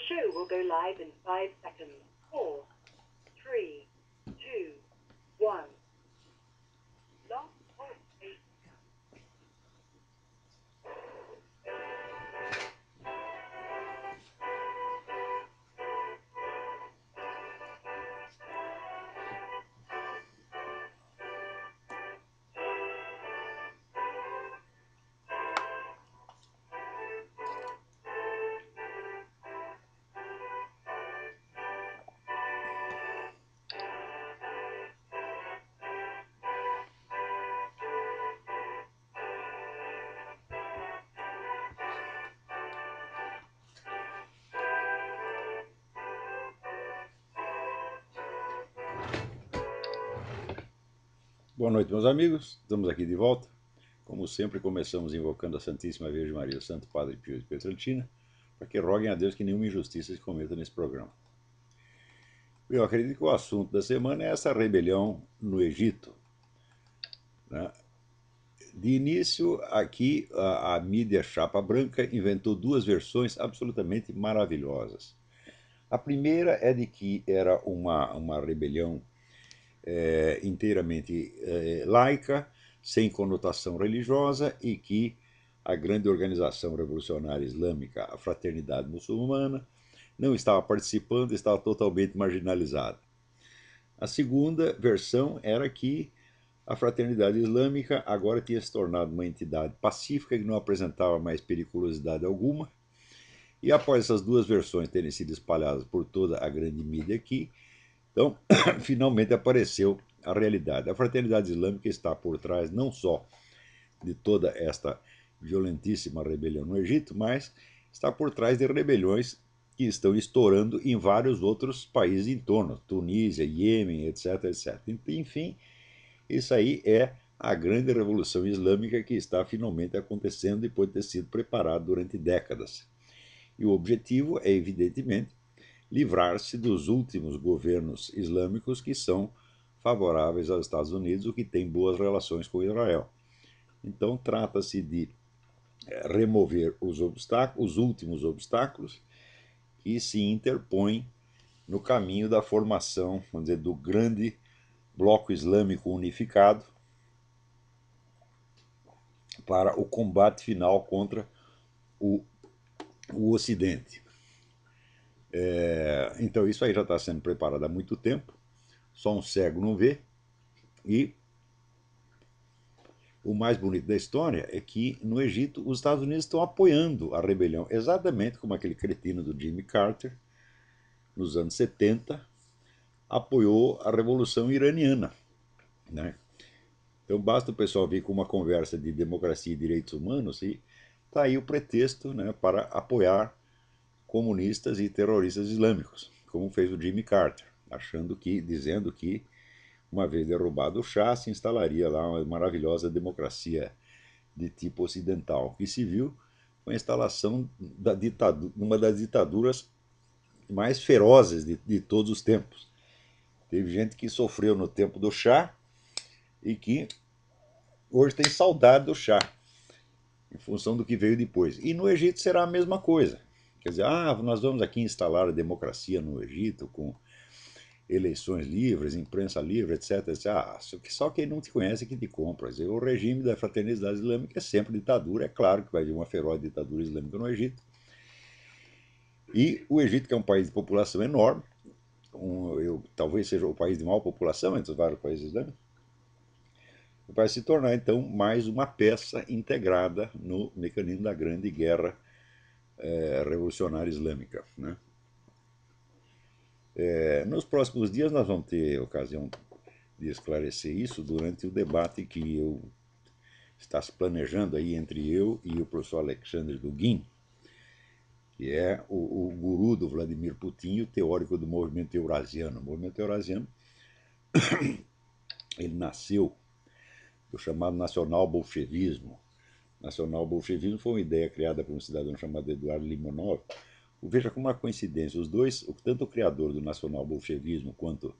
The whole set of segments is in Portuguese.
show will go live in 5 seconds. 4, 3, 2, 1. Last point. Boa noite, meus amigos. Estamos aqui de volta. Como sempre, começamos invocando a Santíssima Virgem Maria, o Santo Padre Pio de Pietrelcina, para que roguem a Deus que nenhuma injustiça se cometa nesse programa. Eu acredito que o assunto da semana é essa rebelião no Egito, né? De início, aqui, a mídia chapa branca inventou duas versões absolutamente maravilhosas. A primeira é de que era uma rebelião inteiramente laica, sem conotação religiosa, e que a grande organização revolucionária islâmica, a Fraternidade Muçulmana, não estava participando, estava totalmente marginalizada. A segunda versão era que a Fraternidade Islâmica agora tinha se tornado uma entidade pacífica que não apresentava mais periculosidade alguma. E após essas duas versões terem sido espalhadas por toda a grande mídia aqui, então, finalmente apareceu a realidade. A Fraternidade Islâmica está por trás não só de toda esta violentíssima rebelião no Egito, mas está por trás de rebeliões que estão estourando em vários outros países em torno, Tunísia, Iêmen, etc, etc. Enfim, isso aí é a grande revolução islâmica que está finalmente acontecendo depois de ter sido preparada durante décadas. E o objetivo é, evidentemente, livrar-se dos últimos governos islâmicos que são favoráveis aos Estados Unidos, o que tem boas relações com Israel. Então, trata-se de remover os obstáculos, os últimos obstáculos, que se interpõem no caminho da formação, vamos dizer, do grande bloco islâmico unificado para o combate final contra o Ocidente. Então, isso aí já está sendo preparado há muito tempo, só um cego não vê, e o mais bonito da história é que no Egito os Estados Unidos estão apoiando a rebelião, exatamente como aquele cretino do Jimmy Carter, nos anos 70, apoiou a Revolução Iraniana, né? Então basta o pessoal vir com uma conversa de democracia e direitos humanos e está aí o pretexto, né, para apoiar comunistas e terroristas islâmicos, como fez o Jimmy Carter, dizendo que uma vez derrubado o Shah, se instalaria lá uma maravilhosa democracia de tipo ocidental, que se viu com a instalação da ditadura, uma das ditaduras mais ferozes de todos os tempos. Teve gente que sofreu no tempo do Shah e que hoje tem saudade do Shah, em função do que veio depois. E no Egito será a mesma coisa. Quer dizer, nós vamos aqui instalar a democracia no Egito com eleições livres, imprensa livre, etc, etc. Só quem não te conhece é que te compra. O regime da Fraternidade Islâmica é sempre ditadura. É claro que vai haver uma feroz ditadura islâmica no Egito. E o Egito, que é um país de população enorme, talvez seja o país de maior população entre os vários países islâmicos, vai se tornar então mais uma peça integrada no mecanismo da grande guerra revolucionária islâmica, né? Nos próximos dias nós vamos ter ocasião de esclarecer isso durante o debate que está se planejando aí entre eu e o professor Alexandre Dugin, que é o guru do Vladimir Putin e o teórico do movimento eurasiano. O movimento eurasiano ele nasceu do chamado nacional-bolchevismo. Nacional-bolchevismo foi uma ideia criada por um cidadão chamado Eduardo Limonov. Veja como uma coincidência, os dois, tanto o criador do nacional-bolchevismo quanto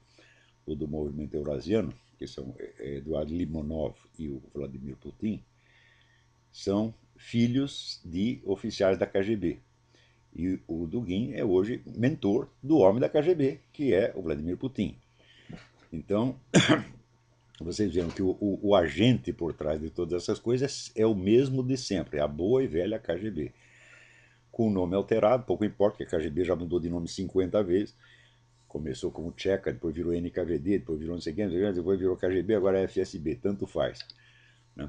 o do movimento eurasiano, que são Eduardo Limonov e o Vladimir Putin, são filhos de oficiais da KGB. E o Dugin é hoje mentor do homem da KGB, que é o Vladimir Putin. Então, vocês viram que o agente por trás de todas essas coisas é o mesmo de sempre, a boa e velha KGB. Com o nome alterado, pouco importa, que a KGB já mudou de nome 50 vezes. Começou como Tcheca, depois virou NKVD, depois virou não sei quem, depois virou KGB, agora é FSB, tanto faz. Né?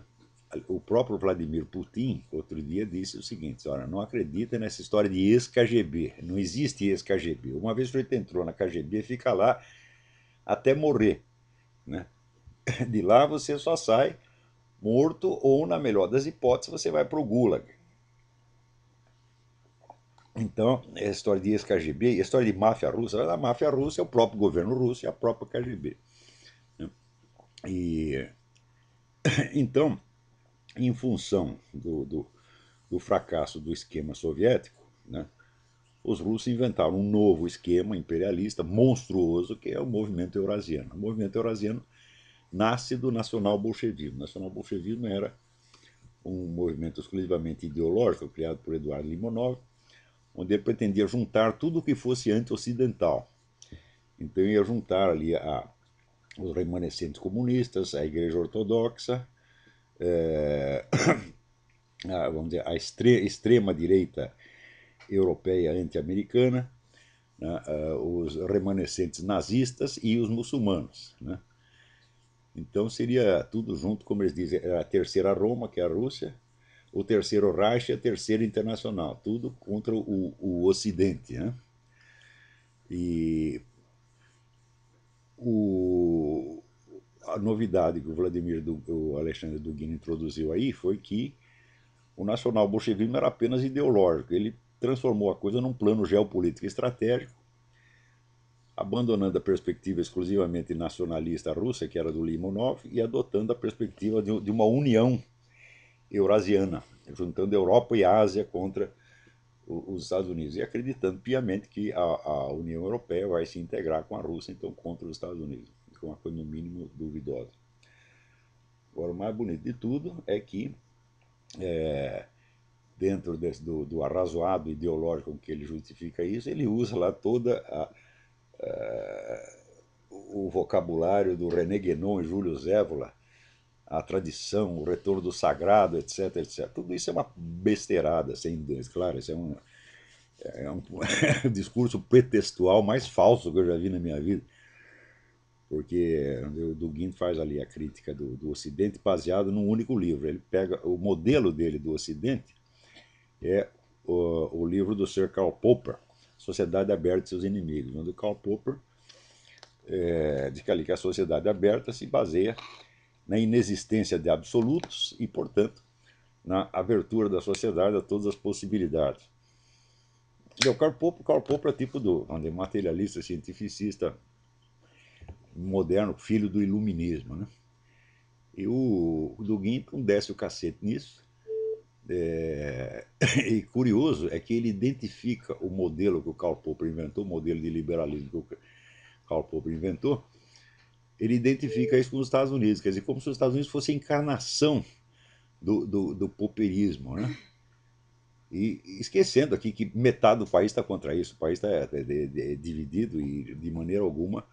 O próprio Vladimir Putin, outro dia, disse o seguinte: olha, não acredita nessa história de ex-KGB, não existe ex-KGB. Uma vez que você entrou na KGB, fica lá até morrer. Né? De lá você só sai morto ou, na melhor das hipóteses, você vai para o Gulag. Então, a história de ex-KGB, a história de máfia russa, a máfia russa é o próprio governo russo e a própria KGB. E, então, em função do fracasso do esquema soviético, né, os russos inventaram um novo esquema imperialista monstruoso, que é o movimento eurasiano. O movimento eurasiano nasce do nacional-bolchevismo. O nacional-bolchevismo era um movimento exclusivamente ideológico, criado por Eduardo Limonov, onde ele pretendia juntar tudo o que fosse anti-ocidental. Então ia juntar ali os remanescentes comunistas, a Igreja Ortodoxa, vamos dizer, a extrema-direita europeia anti-americana, né, os remanescentes nazistas e os muçulmanos. Né? Então seria tudo junto, como eles dizem, a terceira Roma, que é a Rússia, o terceiro Reich e a terceira Internacional, tudo contra o Ocidente. Né? E a novidade que o Alexandre Dugin introduziu aí foi que o nacional-bolchevismo era apenas ideológico. Ele transformou a coisa num plano geopolítico estratégico, abandonando a perspectiva exclusivamente nacionalista russa, que era do Limonov, e adotando a perspectiva de uma união eurasiana, juntando Europa e Ásia contra os Estados Unidos, e acreditando piamente que a União Europeia vai se integrar com a Rússia, então contra os Estados Unidos, que é uma coisa no mínimo duvidosa. Agora, o mais bonito de tudo é que, dentro do arrazoado ideológico com que ele justifica isso, ele usa lá toda o vocabulário do René Guénon e Júlio Zévola, a tradição, o retorno do sagrado, etc, etc. Tudo isso é uma besteirada, sem dúvida. Claro, isso é um discurso pretextual mais falso que eu já vi na minha vida. Porque o Dugin faz ali a crítica do Ocidente baseado num único livro. Ele pega o modelo dele do Ocidente, é o livro do Sir Karl Popper, Sociedade Aberta e seus Inimigos, onde o Karl Popper diz que a sociedade aberta se baseia na inexistência de absolutos e, portanto, na abertura da sociedade a todas as possibilidades. E o Karl Popper é tipo do materialista, cientificista moderno, filho do iluminismo. Né? E o Dugin desce o cacete nisso. E curioso é que ele identifica o modelo que o Karl Popper inventou, o modelo de liberalismo que o Karl Popper inventou, ele identifica isso com os Estados Unidos, quer dizer, como se os Estados Unidos fosse a encarnação do popperismo, né? E esquecendo aqui que metade do país está contra isso, o país está dividido e de maneira alguma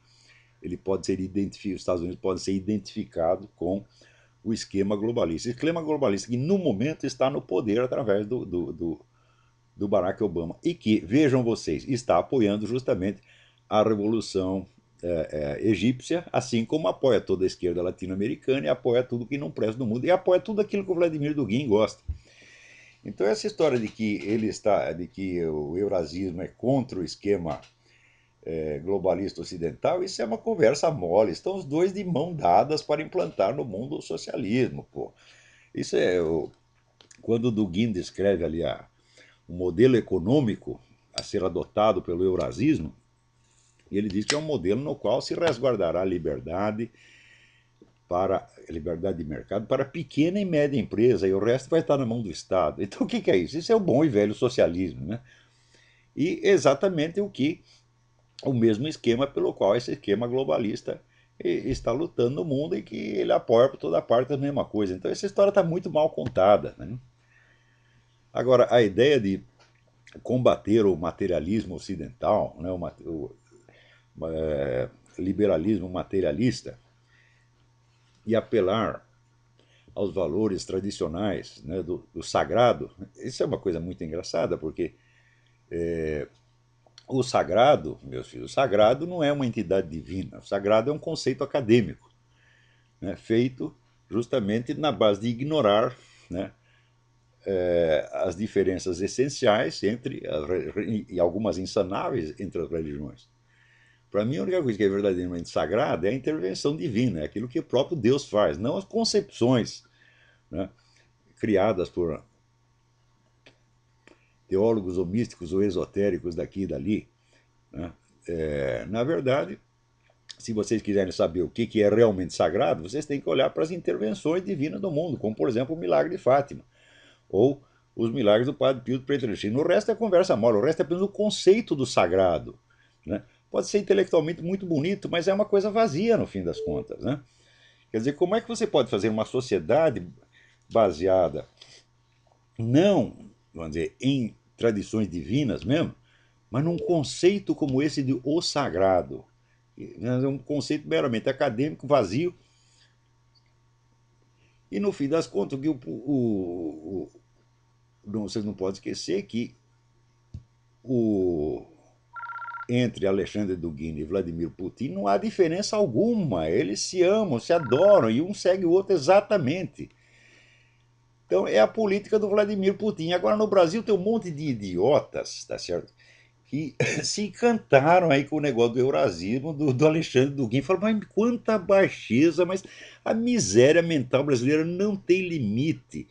ele pode ser identificado, os Estados Unidos podem ser identificados com o esquema globalista. O esquema globalista que no momento está no poder através do Barack Obama e que, vejam vocês, está apoiando justamente a revolução egípcia, assim como apoia toda a esquerda latino-americana e apoia tudo que não presta no mundo e apoia tudo aquilo que o Vladimir Dugin gosta. Então essa história de que o eurasismo é contra o esquema globalista ocidental, isso é uma conversa mole. Estão os dois de mão dadas para implantar no mundo o socialismo. Pô. Isso quando o Dugin descreve ali o modelo econômico a ser adotado pelo eurasismo, ele diz que é um modelo no qual se resguardará a liberdade de mercado para pequena e média empresa, e o resto vai estar na mão do Estado. Então o que é isso? Isso é o bom e velho socialismo. Né? E exatamente o mesmo esquema pelo qual esse esquema globalista está lutando no mundo e que ele apoia por toda parte a mesma coisa. Então essa história está muito mal contada. Né? Agora, a ideia de combater o materialismo ocidental, né, liberalismo materialista, e apelar aos valores tradicionais, né, do sagrado. Isso é uma coisa muito engraçada, porque o sagrado, meus filhos, o sagrado não é uma entidade divina, o sagrado é um conceito acadêmico, né, feito justamente na base de ignorar, né, as diferenças essenciais e algumas insanáveis entre as religiões. Para mim, a única coisa que é verdadeiramente sagrada é a intervenção divina, é aquilo que o próprio Deus faz, não as concepções, né, criadas por teólogos ou místicos ou esotéricos daqui e dali. Né? Na verdade, se vocês quiserem saber o que é realmente sagrado, vocês têm que olhar para as intervenções divinas do mundo, como, por exemplo, o milagre de Fátima, ou os milagres do Padre Pio do Pietrelcino. O resto é conversa mole, o resto é apenas o conceito do sagrado. Né? Pode ser intelectualmente muito bonito, mas é uma coisa vazia no fim das contas. Né? Quer dizer, como é que você pode fazer uma sociedade baseada não, vamos dizer, em tradições divinas mesmo, mas num conceito como esse de o sagrado? É um conceito meramente acadêmico, vazio. E no fim das contas, vocês não podem esquecer que entre Alexandre Dugin e Vladimir Putin não há diferença alguma. Eles se amam, se adoram e um segue o outro exatamente. Então é a política do Vladimir Putin. Agora no Brasil tem um monte de idiotas, tá certo? Que se encantaram aí com o negócio do eurasismo, do Alexandre Dugin. Falaram, mas quanta baixeza, mas a miséria mental brasileira não tem limite.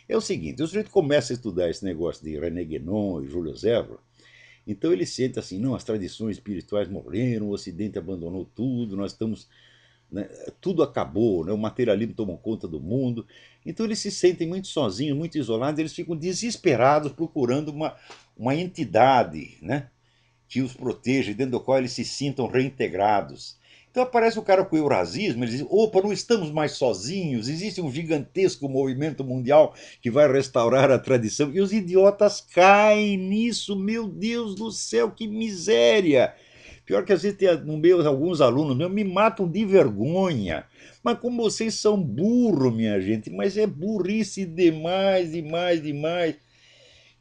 É o seguinte, o sujeito começa a estudar esse negócio de René Guénon e Júlio Zévora, então ele sente assim, não, as tradições espirituais morreram, o Ocidente abandonou tudo, nós estamos, né, tudo acabou, né, o materialismo tomou conta do mundo. Então eles se sentem muito sozinhos, muito isolados, eles ficam desesperados procurando uma entidade, né, que os proteja, dentro do qual eles se sintam reintegrados. Então aparece o cara com o eurasismo, ele diz, opa, não estamos mais sozinhos, existe um gigantesco movimento mundial que vai restaurar a tradição. E os idiotas caem nisso, meu Deus do céu, que miséria! Pior que às vezes tem no meio alguns alunos meus me matam de vergonha. Mas como vocês são burros, minha gente, mas é burrice demais, demais, demais.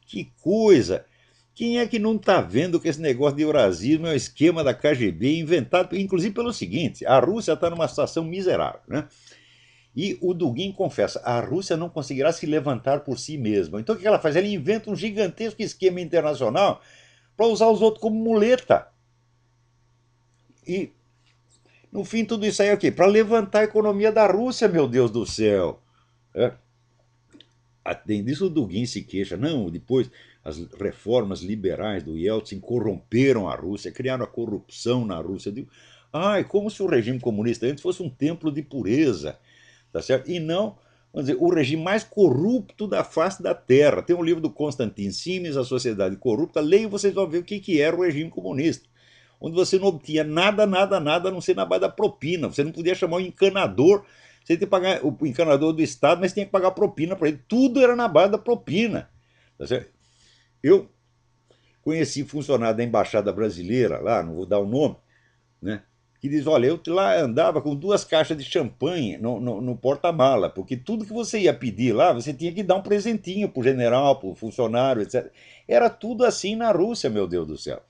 Que coisa! Quem é que não está vendo que esse negócio de eurasismo é um esquema da KGB inventado, inclusive pelo seguinte, a Rússia está numa situação miserável, né? E o Dugin confessa, a Rússia não conseguirá se levantar por si mesma. Então o que ela faz? Ela inventa um gigantesco esquema internacional para usar os outros como muleta. E, no fim, tudo isso aí é o quê? Para levantar a economia da Rússia, meu Deus do céu. É. Além disso, o Dugin se queixa. Não, depois as reformas liberais do Yeltsin corromperam a Rússia, criaram a corrupção na Rússia. Digo, ai, como se o regime comunista antes fosse um templo de pureza. Tá certo? E não, vamos dizer, o regime mais corrupto da face da Terra. Tem um livro do Konstantin Simes, A Sociedade Corrupta. Leia e vocês vão ver o que era o regime comunista. Onde você não obtinha nada, nada, nada, a não ser na base da propina. Você não podia chamar o encanador, você tinha que pagar o encanador do Estado, mas tinha que pagar propina para ele. Tudo era na base da propina. Tá certo? Eu conheci funcionário da Embaixada Brasileira, lá, não vou dar o nome, né? Que diz, olha, eu lá andava com 2 caixas de champanhe no porta-mala, porque tudo que você ia pedir lá, você tinha que dar um presentinho pro general, pro funcionário, etc. Era tudo assim na Rússia, meu Deus do céu.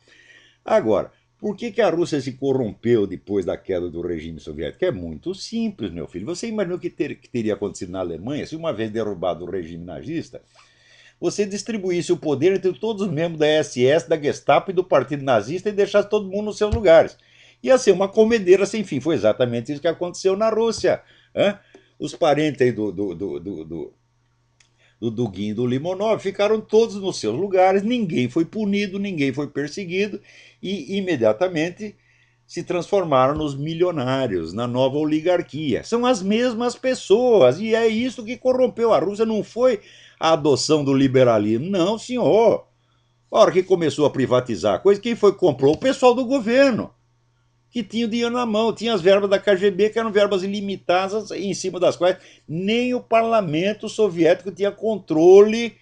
Agora, por que a Rússia se corrompeu depois da queda do regime soviético? É muito simples, meu filho. Você imaginou o que teria acontecido na Alemanha se, uma vez derrubado o regime nazista, você distribuísse o poder entre todos os membros da SS, da Gestapo e do Partido Nazista e deixasse todo mundo nos seus lugares? Ia ser uma comedeira sem fim. Foi exatamente isso que aconteceu na Rússia. Hein? Os parentes aí do Dugin e do Limonov ficaram todos nos seus lugares, ninguém foi punido, ninguém foi perseguido e imediatamente se transformaram nos milionários, na nova oligarquia. São as mesmas pessoas e é isso que corrompeu a Rússia. Não foi a adoção do liberalismo, não, senhor. A hora que começou a privatizar a coisa, quem foi que comprou? O pessoal do governo, que tinha o dinheiro na mão, tinha as verbas da KGB, que eram verbas ilimitadas, em cima das quais nem o parlamento soviético tinha controle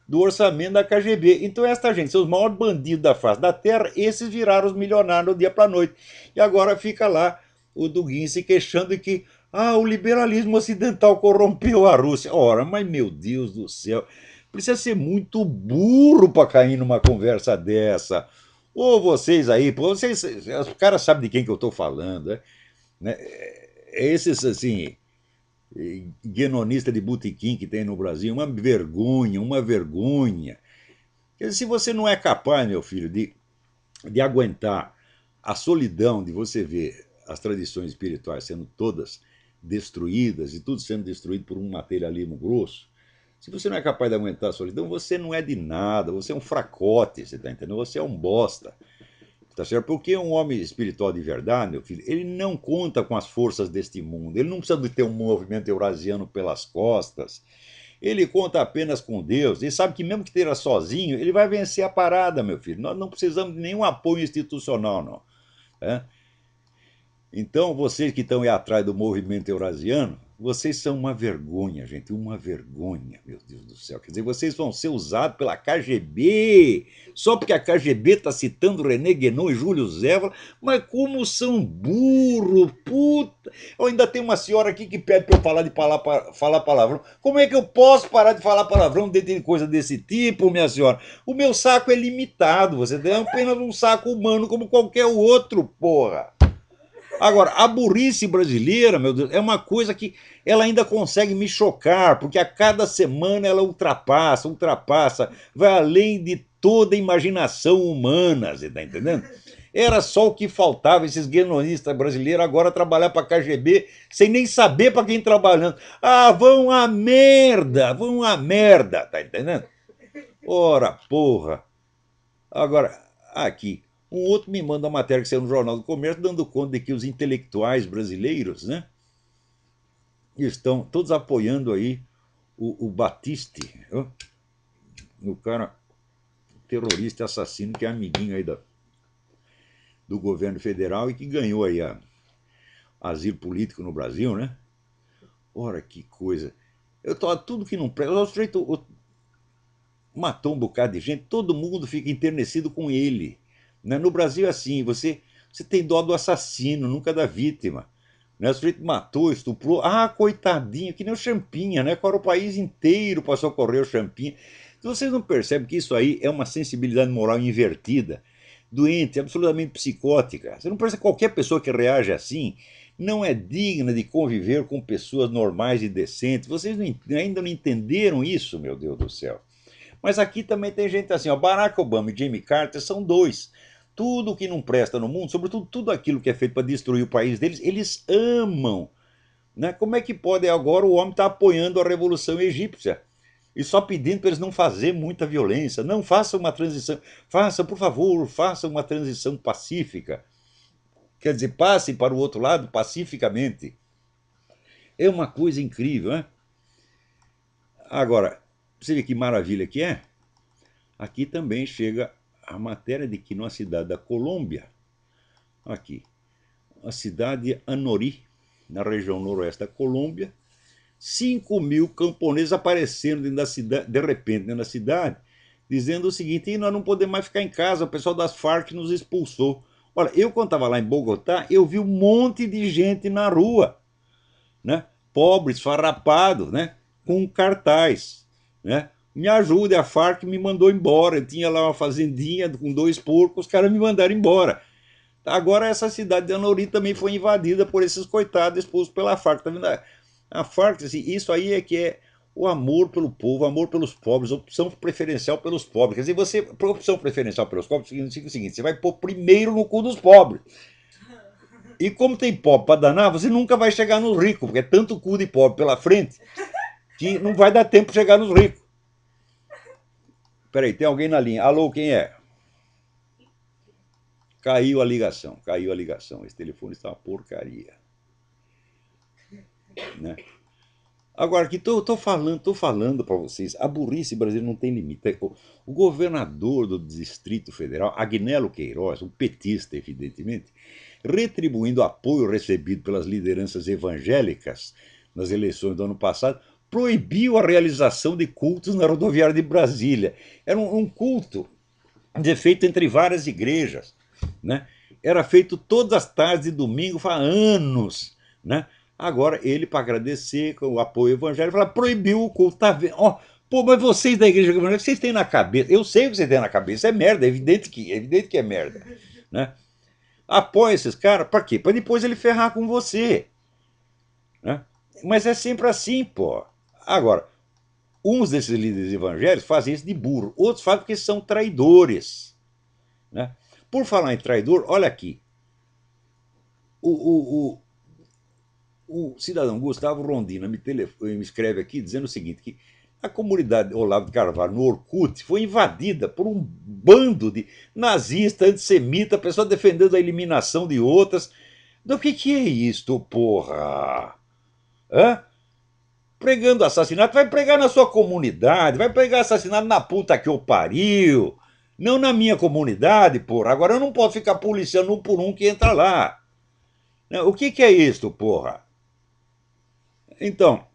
do orçamento da KGB. Então esta gente são os maiores bandidos da face da terra, esses viraram os milionários do dia para a noite. E agora fica lá o Dugin se queixando de que o liberalismo ocidental corrompeu a Rússia. Ora, mas meu Deus do céu, precisa ser muito burro para cair numa conversa dessa. Ou vocês aí, vocês, os caras sabem de quem que eu estou falando, né? Esses, assim, guionista de botequim que tem no Brasil, uma vergonha, uma vergonha. Quer dizer, se você não é capaz, meu filho, de aguentar a solidão de você ver as tradições espirituais sendo todas destruídas e tudo sendo destruído por um materialismo grosso, se você não é capaz de aguentar a solidão, você não é de nada, você é um fracote, você está entendendo? Você é um bosta. Tá certo? Porque um homem espiritual de verdade, meu filho, ele não conta com as forças deste mundo, ele não precisa de ter um movimento eurasiano pelas costas, ele conta apenas com Deus, e sabe que mesmo que esteja sozinho, ele vai vencer a parada, meu filho. Nós não precisamos de nenhum apoio institucional, não. É? Então, vocês que estão aí atrás do movimento eurasiano, vocês são uma vergonha, gente, uma vergonha, meu Deus do céu. Quer dizer, vocês vão ser usados pela KGB, só porque a KGB está citando René Guénon e Júlio Zévola, mas como são burro, puta. Eu ainda tem uma senhora aqui que pede para eu parar de falar palavrão. Como é que eu posso parar de falar palavrão dentro de coisa desse tipo, minha senhora? O meu saco é limitado, você tem apenas um saco humano como qualquer outro, porra. Agora, a burrice brasileira, meu Deus, é uma coisa que ela ainda consegue me chocar, porque a cada semana ela ultrapassa, vai além de toda a imaginação humana, você está entendendo? Era só o que faltava esses guionistas brasileiros agora trabalhar para a KGB sem nem saber para quem trabalhando. Vão a merda, tá entendendo? Ora, porra. Agora, aqui, um outro me manda uma matéria que saiu no Jornal do Comércio dando conta de que os intelectuais brasileiros, né, estão todos apoiando aí o Batiste, o cara terrorista assassino que é amiguinho aí do governo federal e que ganhou aí asilo político no Brasil, né? Ora, que coisa. Tudo que não presta. O sujeito matou um bocado de gente, todo mundo fica enternecido com ele. Né? No Brasil é assim, você tem dó do assassino, nunca da vítima. Né? O sujeito matou, estuprou, coitadinho, que nem o Champinha, né? Agora o país inteiro para socorrer o Champinha. Vocês não percebem que isso aí é uma sensibilidade moral invertida, doente, absolutamente psicótica. Você não percebe que qualquer pessoa que reage assim não é digna de conviver com pessoas normais e decentes. Vocês ainda não entenderam isso, meu Deus do céu. Mas aqui também tem gente assim, Barack Obama e Jimmy Carter são dois. Tudo que não presta no mundo, sobretudo tudo aquilo que é feito para destruir o país deles, eles amam. Né? Como é que pode agora o homem estar apoiando a Revolução Egípcia? E só pedindo para eles não fazer muita violência. Não, façam uma transição. Façam, por favor, façam uma transição pacífica. Quer dizer, passem para o outro lado pacificamente. É uma coisa incrível, né? Agora, você vê que maravilha que é? Aqui também chega a matéria de que numa cidade da Colômbia, aqui, a cidade de Anorí, na região noroeste da Colômbia, 5.000 camponeses aparecendo dentro da cidade, de repente, dentro da cidade, dizendo o seguinte: nós não podemos mais ficar em casa, o pessoal das Farc nos expulsou. Olha, eu quando estava lá em Bogotá, eu vi um monte de gente na rua, né? Pobres, farrapados, né? Com cartaz, né? Me ajude, a Farc me mandou embora. Eu tinha lá uma fazendinha com 2 porcos, os caras me mandaram embora. Agora essa cidade de Anorí também foi invadida por esses coitados expulsos pela Farc. Tá vendo? A Farc, assim, isso aí é que é o amor pelo povo, o amor pelos pobres, opção preferencial pelos pobres. Quer dizer, você, opção preferencial pelos pobres, significa o seguinte: você vai pôr primeiro no cu dos pobres. E como tem pobre para danar, você nunca vai chegar nos ricos, porque é tanto cu de pobre pela frente que não vai dar tempo de chegar nos ricos. Peraí, tem alguém na linha. Alô, quem é? Caiu a ligação, caiu a ligação. Esse telefone está uma porcaria. Né? Agora, aqui estou falando para vocês, a burrice brasileira não tem limite. O governador do Distrito Federal, Agnello Queiroz, um petista, evidentemente, retribuindo o apoio recebido pelas lideranças evangélicas nas eleições do ano passado, proibiu a realização de cultos na rodoviária de Brasília. Era um culto feito entre várias igrejas, né? Era feito todas as tardes de domingo, há anos, né? Agora, ele, para agradecer com o apoio evangélico, proibiu o culto. Tá vendo? Oh, pô, mas vocês da igreja evangélica, vocês têm na cabeça, eu sei o que vocês têm na cabeça, é merda, é evidente que é merda, né? Apoia esses caras, para quê? Para depois ele ferrar com você, né? Mas é sempre assim, pô. Agora, uns desses líderes evangélicos fazem isso de burro, outros fazem porque são traidores, né? Por falar em traidor, olha aqui. O, o cidadão Gustavo Rondina me escreve aqui dizendo o seguinte, que a comunidade Olavo de Carvalho, no Orkut, foi invadida por um bando de nazistas, antissemitas, pessoas defendendo a eliminação de outras. Do que é isto, porra? Hã? Pregando assassinato, vai pregar na sua comunidade, vai pregar assassinato na puta que eu pariu. Não na minha comunidade, porra. Agora eu não posso ficar policiando um por um que entra lá. O que é isto, porra? Então,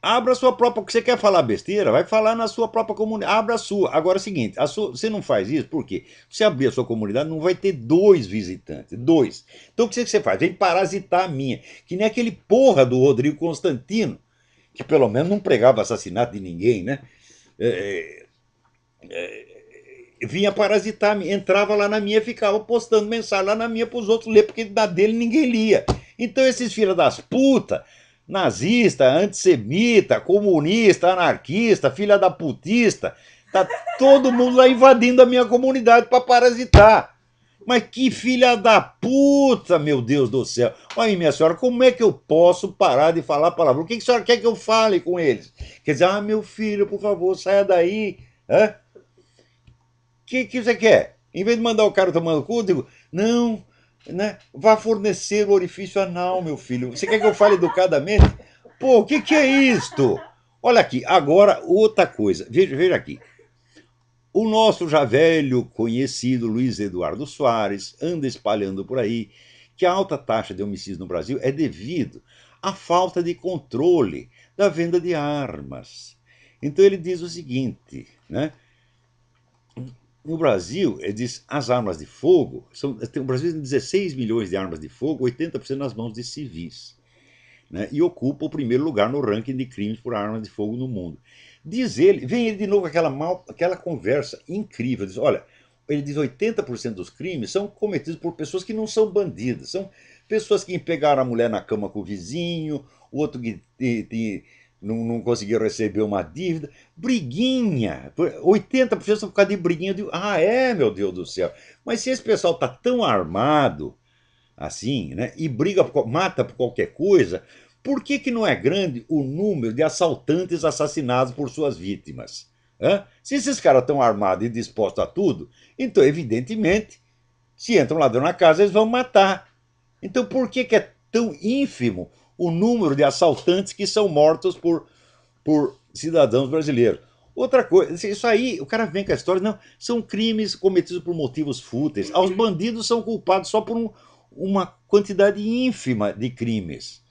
abra a sua própria. Você quer falar besteira? Vai falar na sua própria comunidade. Abra a sua. Agora é o seguinte: você não faz isso por quê? Se abrir a sua comunidade, não vai ter 2 visitantes. 2. Então o que você faz? Vem parasitar a minha. Que nem aquele porra do Rodrigo Constantino, que pelo menos não pregava assassinato de ninguém, né? Vinha parasitar, entrava lá na minha, ficava postando mensagem lá na minha para os outros ler, porque na dele ninguém lia. Então esses filhos das putas, nazista, antissemita, comunista, anarquista, filha da putista, tá todo mundo lá invadindo a minha comunidade para parasitar. Mas que filha da puta, meu Deus do céu. Olha, minha senhora, como é que eu posso parar de falar palavrão? O que a senhora quer que eu fale com eles? Quer dizer, meu filho, por favor, saia daí. Hã? Que você quer? Em vez de mandar o cara tomando cu, eu digo, não, né? Vá fornecer o orifício anal, meu filho. Você quer que eu fale educadamente? Pô, o que é isto? Olha aqui, agora outra coisa. Veja aqui. O nosso já velho conhecido Luiz Eduardo Soares anda espalhando por aí que a alta taxa de homicídios no Brasil é devido à falta de controle da venda de armas. Então ele diz o seguinte, né? No Brasil, ele diz, as armas de fogo, o Brasil tem 16 milhões de armas de fogo, 80% nas mãos de civis, né? E ocupa o primeiro lugar no ranking de crimes por armas de fogo no mundo. Diz ele, vem ele de novo aquela conversa incrível, diz, olha, ele diz 80% dos crimes são cometidos por pessoas que não são bandidas, são pessoas que pegaram a mulher na cama com o vizinho, o outro que não conseguiu receber uma dívida, briguinha, 80% são por causa de briguinha. Meu Deus do céu, mas se esse pessoal está tão armado assim, né, e mata por qualquer coisa, por que não é grande o número de assaltantes assassinados por suas vítimas? Se esses caras estão armados e dispostos a tudo, então evidentemente, se entra um ladrão na casa, eles vão matar. Então por que é tão ínfimo o número de assaltantes que são mortos por cidadãos brasileiros? Outra coisa, isso aí, o cara vem com a história, não, são crimes cometidos por motivos fúteis. Os bandidos são culpados só por uma quantidade ínfima de crimes.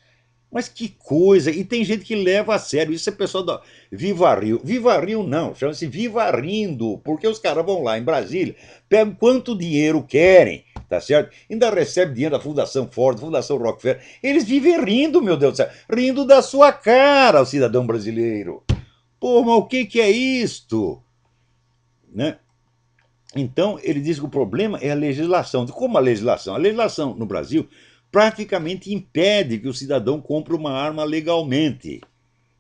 Mas que coisa! E tem gente que leva a sério. Isso é pessoal da Viva Rio. Viva Rio não, chama-se Viva Rindo, porque os caras vão lá em Brasília, pegam quanto dinheiro querem, tá certo? Ainda recebe dinheiro da Fundação Ford, Fundação Rockefeller. Eles vivem rindo, meu Deus do céu, rindo da sua cara, o cidadão brasileiro. Pô, mas o que é isto? Né? Então, ele diz que o problema é a legislação. Como a legislação? A legislação no Brasil praticamente impede que o cidadão compre uma arma legalmente.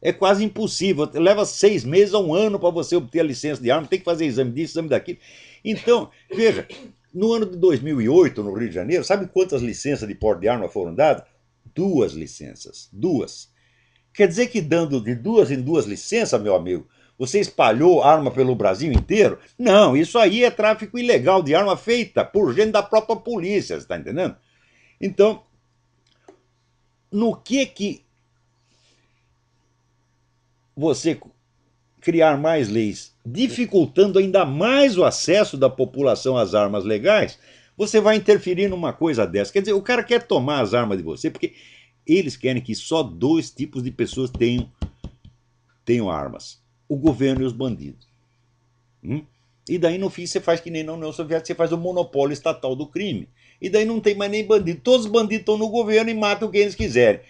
É quase impossível. Leva 6 meses a 1 ano para você obter a licença de arma, tem que fazer exame disso, exame daquilo. Então, veja, no ano de 2008, no Rio de Janeiro, sabe quantas licenças de porte de arma foram dadas? 2 licenças. 2. Quer dizer que dando de 2 em 2 licenças, meu amigo, você espalhou arma pelo Brasil inteiro? Não, isso aí é tráfico ilegal de arma feita por gente da própria polícia, você está entendendo? Então, no que você criar mais leis, dificultando ainda mais o acesso da população às armas legais, você vai interferir numa coisa dessa. Quer dizer, o cara quer tomar as armas de você, porque Eles querem que só dois tipos de pessoas tenham armas: o governo e os bandidos. E daí, no fim, você faz que nem na União Soviética, você faz o monopólio estatal do crime. E daí não tem mais nem bandido. Todos os bandidos estão no governo e matam quem eles quiserem.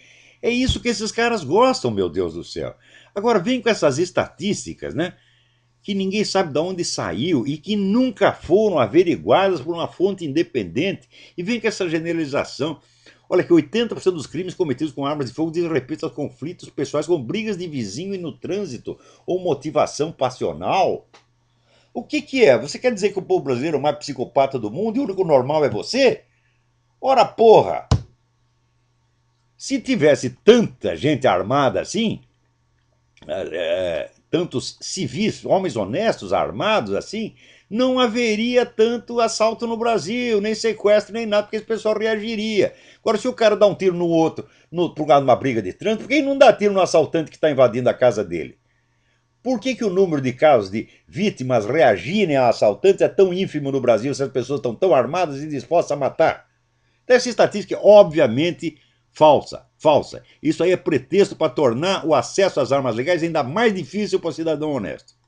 É isso que esses caras gostam, meu Deus do céu. Agora, vem com essas estatísticas, né? Que ninguém sabe de onde saiu e que nunca foram averiguadas por uma fonte independente. E vem com essa generalização. Olha que 80% dos crimes cometidos com armas de fogo dizem respeito a conflitos pessoais, como brigas de vizinho e no trânsito, ou motivação passional. O que é? Você quer dizer que o povo brasileiro é o mais psicopata do mundo e o único normal é você? Ora porra! Se tivesse tanta gente armada assim, tantos civis, homens honestos armados assim, não haveria tanto assalto no Brasil, nem sequestro, nem nada, porque esse pessoal reagiria. Agora, se o cara dá um tiro no outro por causa de uma briga de trânsito, por que ele não dá tiro no assaltante que está invadindo a casa dele? Por que o número de casos de vítimas reagirem a assaltantes é tão ínfimo no Brasil se as pessoas estão tão armadas e dispostas a matar? Então, essa estatística é obviamente falsa. Falsa. Isso aí é pretexto para tornar o acesso às armas legais ainda mais difícil para o cidadão honesto.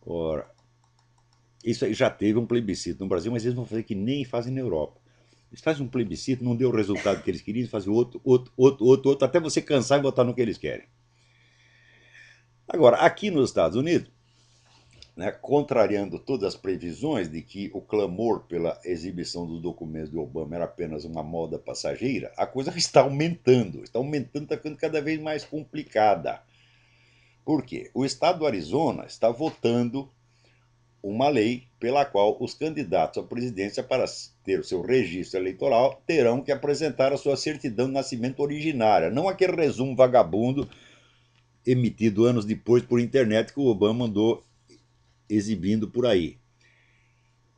Ora, isso aí já teve um plebiscito no Brasil, mas eles vão fazer que nem fazem na Europa. Eles fazem um plebiscito, não deu o resultado que eles queriam, eles fazem outro, até você cansar e botar no que eles querem. Agora, aqui nos Estados Unidos, né, contrariando todas as previsões de que o clamor pela exibição dos documentos de Obama era apenas uma moda passageira, a coisa está aumentando, está ficando cada vez mais complicada. Por quê? O estado do Arizona está votando uma lei pela qual os candidatos à presidência, para ter o seu registro eleitoral, terão que apresentar a sua certidão de nascimento originária, não aquele resumo vagabundo emitido anos depois por internet que o Obama andou exibindo por aí.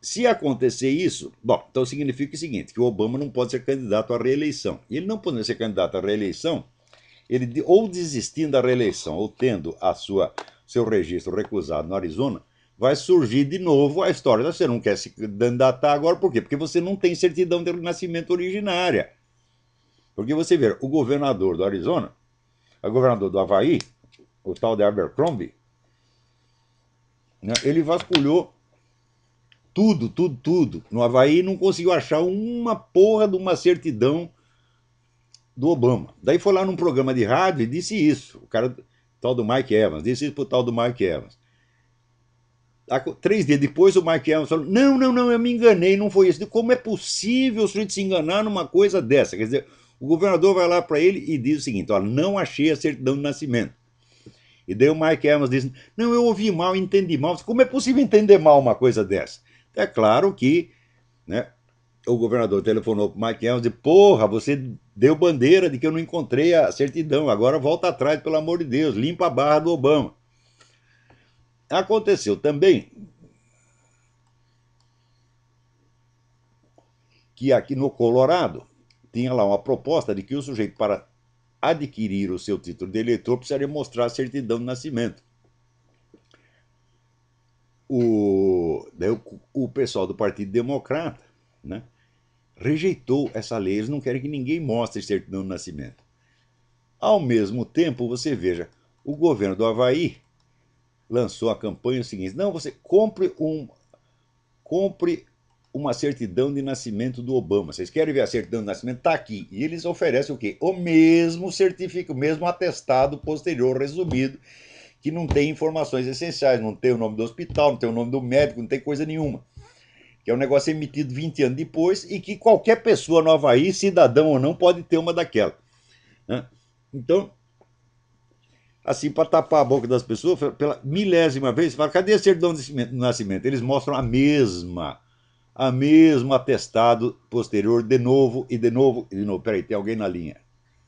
Se acontecer isso, bom, então significa o seguinte, que o Obama não pode ser candidato à reeleição. E ele não podendo ser candidato à reeleição, ele ou desistindo da reeleição ou tendo seu registro recusado no Arizona, vai surgir de novo a história. Você não quer se candidatar agora, por quê? Porque você não tem certidão de nascimento originária. Porque você vê, o governador do Arizona, o governador do Havaí, o tal de Abercrombie, né, ele vasculhou tudo no Havaí e não conseguiu achar uma porra de uma certidão do Obama. Daí foi lá num programa de rádio e disse isso. O cara, o tal do Mike Evans, disse isso pro tal do Mike Evans. 3 dias depois, o Mike Evans falou: não, eu me enganei, não foi isso. Como é possível o senhor se enganar numa coisa dessa? Quer dizer, o governador vai lá para ele e diz o seguinte: olha, não achei a certidão de nascimento. E daí o Mike Evans diz: não, eu ouvi mal, entendi mal. Como é possível entender mal uma coisa dessa? É claro que, né, o governador telefonou para o Mike Evans e disse: porra, você deu bandeira de que eu não encontrei a certidão, agora volta atrás, pelo amor de Deus, limpa a barra do Obama. Aconteceu também que aqui no Colorado tinha lá uma proposta de que o sujeito, para adquirir o seu título de eleitor, precisaria mostrar a certidão de nascimento. O pessoal do Partido Democrata, né, rejeitou essa lei. Eles não querem que ninguém mostre certidão de nascimento. Ao mesmo tempo, você veja, o governo do Havaí lançou a campanha seguinte: não, você compre uma certidão de nascimento do Obama. Vocês querem ver a certidão de nascimento? Está aqui. E eles oferecem o quê? O mesmo certificado, o mesmo atestado posterior resumido, que não tem informações essenciais, não tem o nome do hospital, não tem o nome do médico, não tem coisa nenhuma. Que é um negócio emitido 20 anos depois e que qualquer pessoa no Havaí, cidadão ou não, pode ter uma daquela. Né? Então, assim, para tapar a boca das pessoas, pela milésima vez, fala: cadê a certidão de nascimento? Eles mostram a mesmo atestado posterior, de novo. Peraí, tem alguém na linha.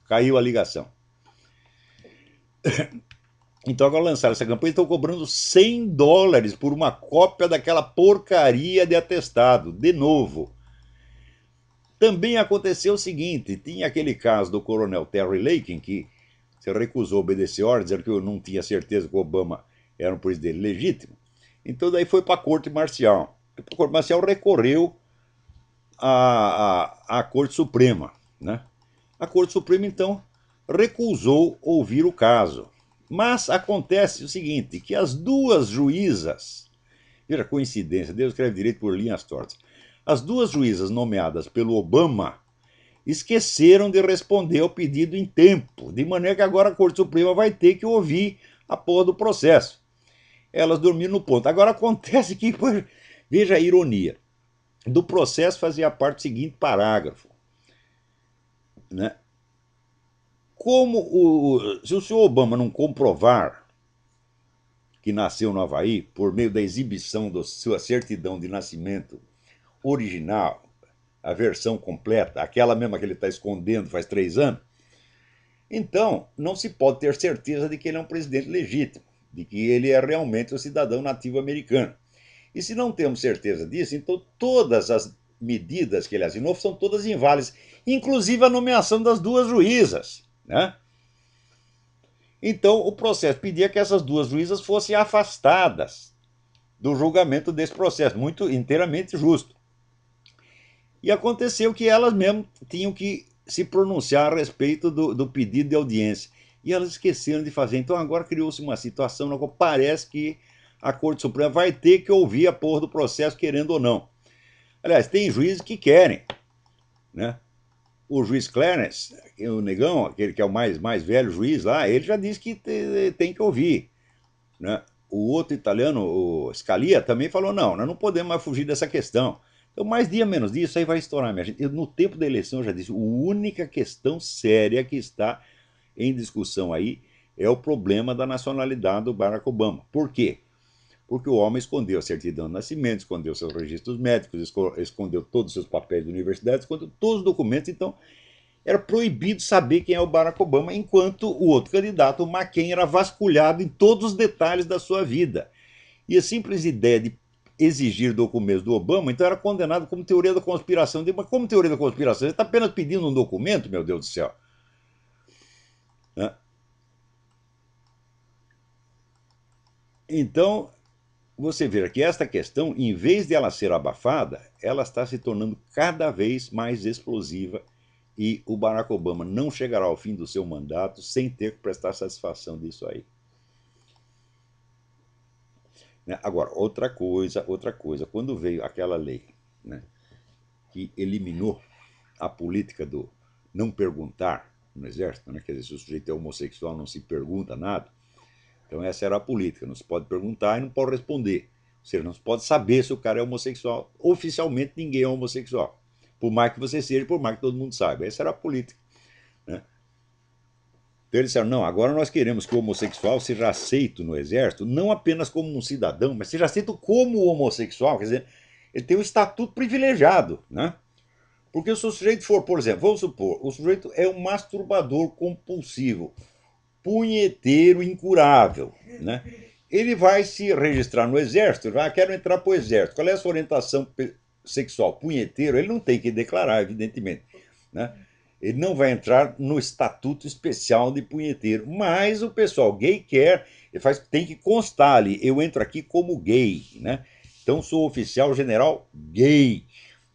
Caiu a ligação. Então agora lançaram essa campanha e estão cobrando $100 por uma cópia daquela porcaria de atestado, de novo. Também aconteceu o seguinte: tinha aquele caso do coronel Terry Lake, em que Você recusou obedecer ordens, dizendo que eu não tinha certeza que o Obama era um presidente legítimo. Então daí foi para a Corte Marcial. A Corte Marcial recorreu à Corte Suprema, né? A Corte Suprema, então, recusou ouvir o caso. Mas acontece o seguinte, que as duas juízas, veja, coincidência, Deus escreve direito por linhas tortas, as duas juízas nomeadas pelo Obama esqueceram de responder ao pedido em tempo, de maneira que agora a Corte Suprema vai ter que ouvir a porra do processo. Elas dormiram no ponto. Agora acontece que, veja a ironia, do processo fazia parte do seguinte parágrafo, né? Se o senhor Obama não comprovar que nasceu no Havaí por meio da exibição da sua certidão de nascimento original, a versão completa, aquela mesma que ele está escondendo faz 3 anos, então não se pode ter certeza de que ele é um presidente legítimo, de que ele é realmente um cidadão nativo americano. E se não temos certeza disso, então todas as medidas que ele assinou são todas inválidas, inclusive a nomeação das duas juízas, né? Então o processo pedia que essas duas juízas fossem afastadas do julgamento desse processo, muito inteiramente justo. E aconteceu que elas mesmas tinham que se pronunciar a respeito do pedido de audiência. E elas esqueceram de fazer. Então agora criou-se uma situação na qual parece que a Corte Suprema vai ter que ouvir a porra do processo, querendo ou não. Aliás, tem juízes que querem, né? O juiz Clarence, o negão, aquele que é o mais velho juiz lá, ele já disse que tem que ouvir, né? O outro italiano, o Scalia, também falou, não, nós não podemos mais fugir dessa questão. Então, mais dia, menos dia, isso aí vai estourar, minha gente. No tempo da eleição, eu já disse, a única questão séria que está em discussão aí é o problema da nacionalidade do Barack Obama. Por quê? Porque o homem escondeu a certidão de nascimento, escondeu seus registros médicos, escondeu todos os seus papéis de universidade, escondeu todos os documentos, então era proibido saber quem é o Barack Obama, enquanto o outro candidato, o McCain, era vasculhado em todos os detalhes da sua vida. E a simples ideia de exigir documentos do Obama, então era condenado como teoria da conspiração. Mas como teoria da conspiração? Ele está apenas pedindo um documento, meu Deus do céu. Então, você vê que esta questão, em vez de ela ser abafada, ela está se tornando cada vez mais explosiva e o Barack Obama não chegará ao fim do seu mandato sem ter que prestar satisfação disso aí. Agora, outra coisa, quando veio aquela lei, né, que eliminou a política do não perguntar no exército, né, quer dizer, se o sujeito é homossexual não se pergunta nada, então essa era a política, não se pode perguntar e não pode responder. Ou seja, não se pode saber se o cara é homossexual. Oficialmente ninguém é homossexual. Por mais que você seja, por mais que todo mundo saiba. Essa era a política, né? Então eles disseram, não, agora nós queremos que o homossexual seja aceito no exército, não apenas como um cidadão, mas seja aceito como homossexual, quer dizer, ele tem um estatuto privilegiado, né? Porque se o sujeito for, por exemplo, vamos supor, o sujeito é um masturbador compulsivo, punheteiro incurável, né? Ele vai se registrar no exército, vai, quero entrar para o exército. Qual é a sua orientação sexual? Punheteiro, ele não tem que declarar, evidentemente, né? Ele não vai entrar no estatuto especial de punheteiro, mas o pessoal gay quer, tem que constar ali, eu entro aqui como gay, né? Então sou oficial general gay,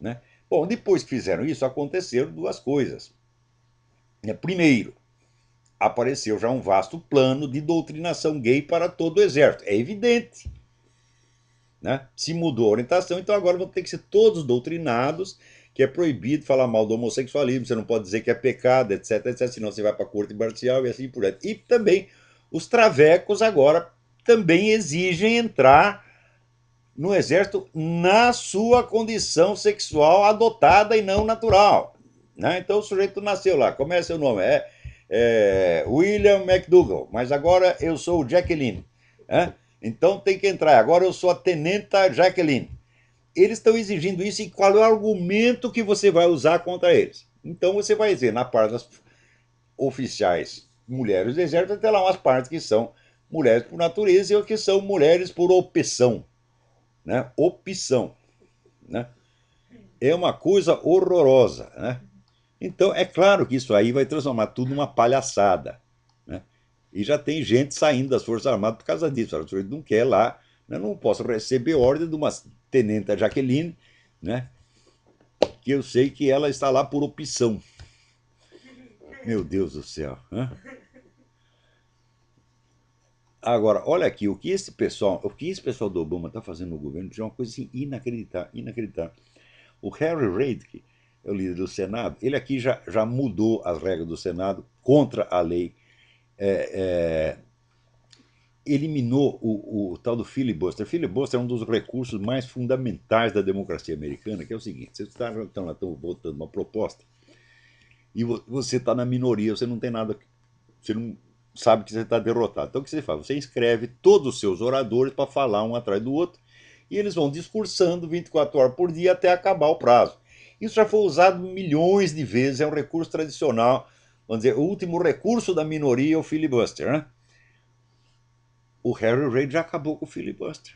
né? Bom, depois que fizeram isso, aconteceram duas coisas. Primeiro, apareceu já um vasto plano de doutrinação gay para todo o exército. É evidente, né? Se mudou a orientação, então agora vão ter que ser todos doutrinados, que é proibido falar mal do homossexualismo, você não pode dizer que é pecado, etc, etc, senão você vai para a corte marcial e assim por diante. E também os travecos agora também exigem entrar no exército na sua condição sexual adotada e não natural, né? Então o sujeito nasceu lá, como é seu nome? William McDougall, mas agora eu sou o Jacqueline, né? Então tem que entrar, agora eu sou a tenenta Jacqueline. Eles estão exigindo isso e qual é o argumento que você vai usar contra eles? Então você vai dizer, na parte das oficiais mulheres do exército, tem lá umas partes que são mulheres por natureza e outras que são mulheres por opção, né? Opção, né? É uma coisa horrorosa, né? Então é claro que isso aí vai transformar tudo numa palhaçada, né? E já tem gente saindo das Forças Armadas por causa disso. O senhor não quer lá, né? Não posso receber ordem de uma tenente Jaqueline, né? Que eu sei que ela está lá por opção. Meu Deus do céu. Né? Agora, olha aqui, o que esse pessoal do Obama está fazendo no governo é uma coisa assim, inacreditável, inacreditável. O Harry Reid, que é o líder do Senado, ele aqui já mudou as regras do Senado contra a lei. Eliminou o tal do filibuster. Filibuster é um dos recursos mais fundamentais da democracia americana, que é o seguinte: vocês estão votando uma proposta e você está na minoria, você não tem nada, você não sabe que você está derrotado. Então o que você faz? Você inscreve todos os seus oradores para falar um atrás do outro e eles vão discursando 24 horas por dia até acabar o prazo. Isso já foi usado milhões de vezes, é um recurso tradicional. Vamos dizer, o último recurso da minoria é o filibuster, né? O Harry Reid já acabou com o filibuster.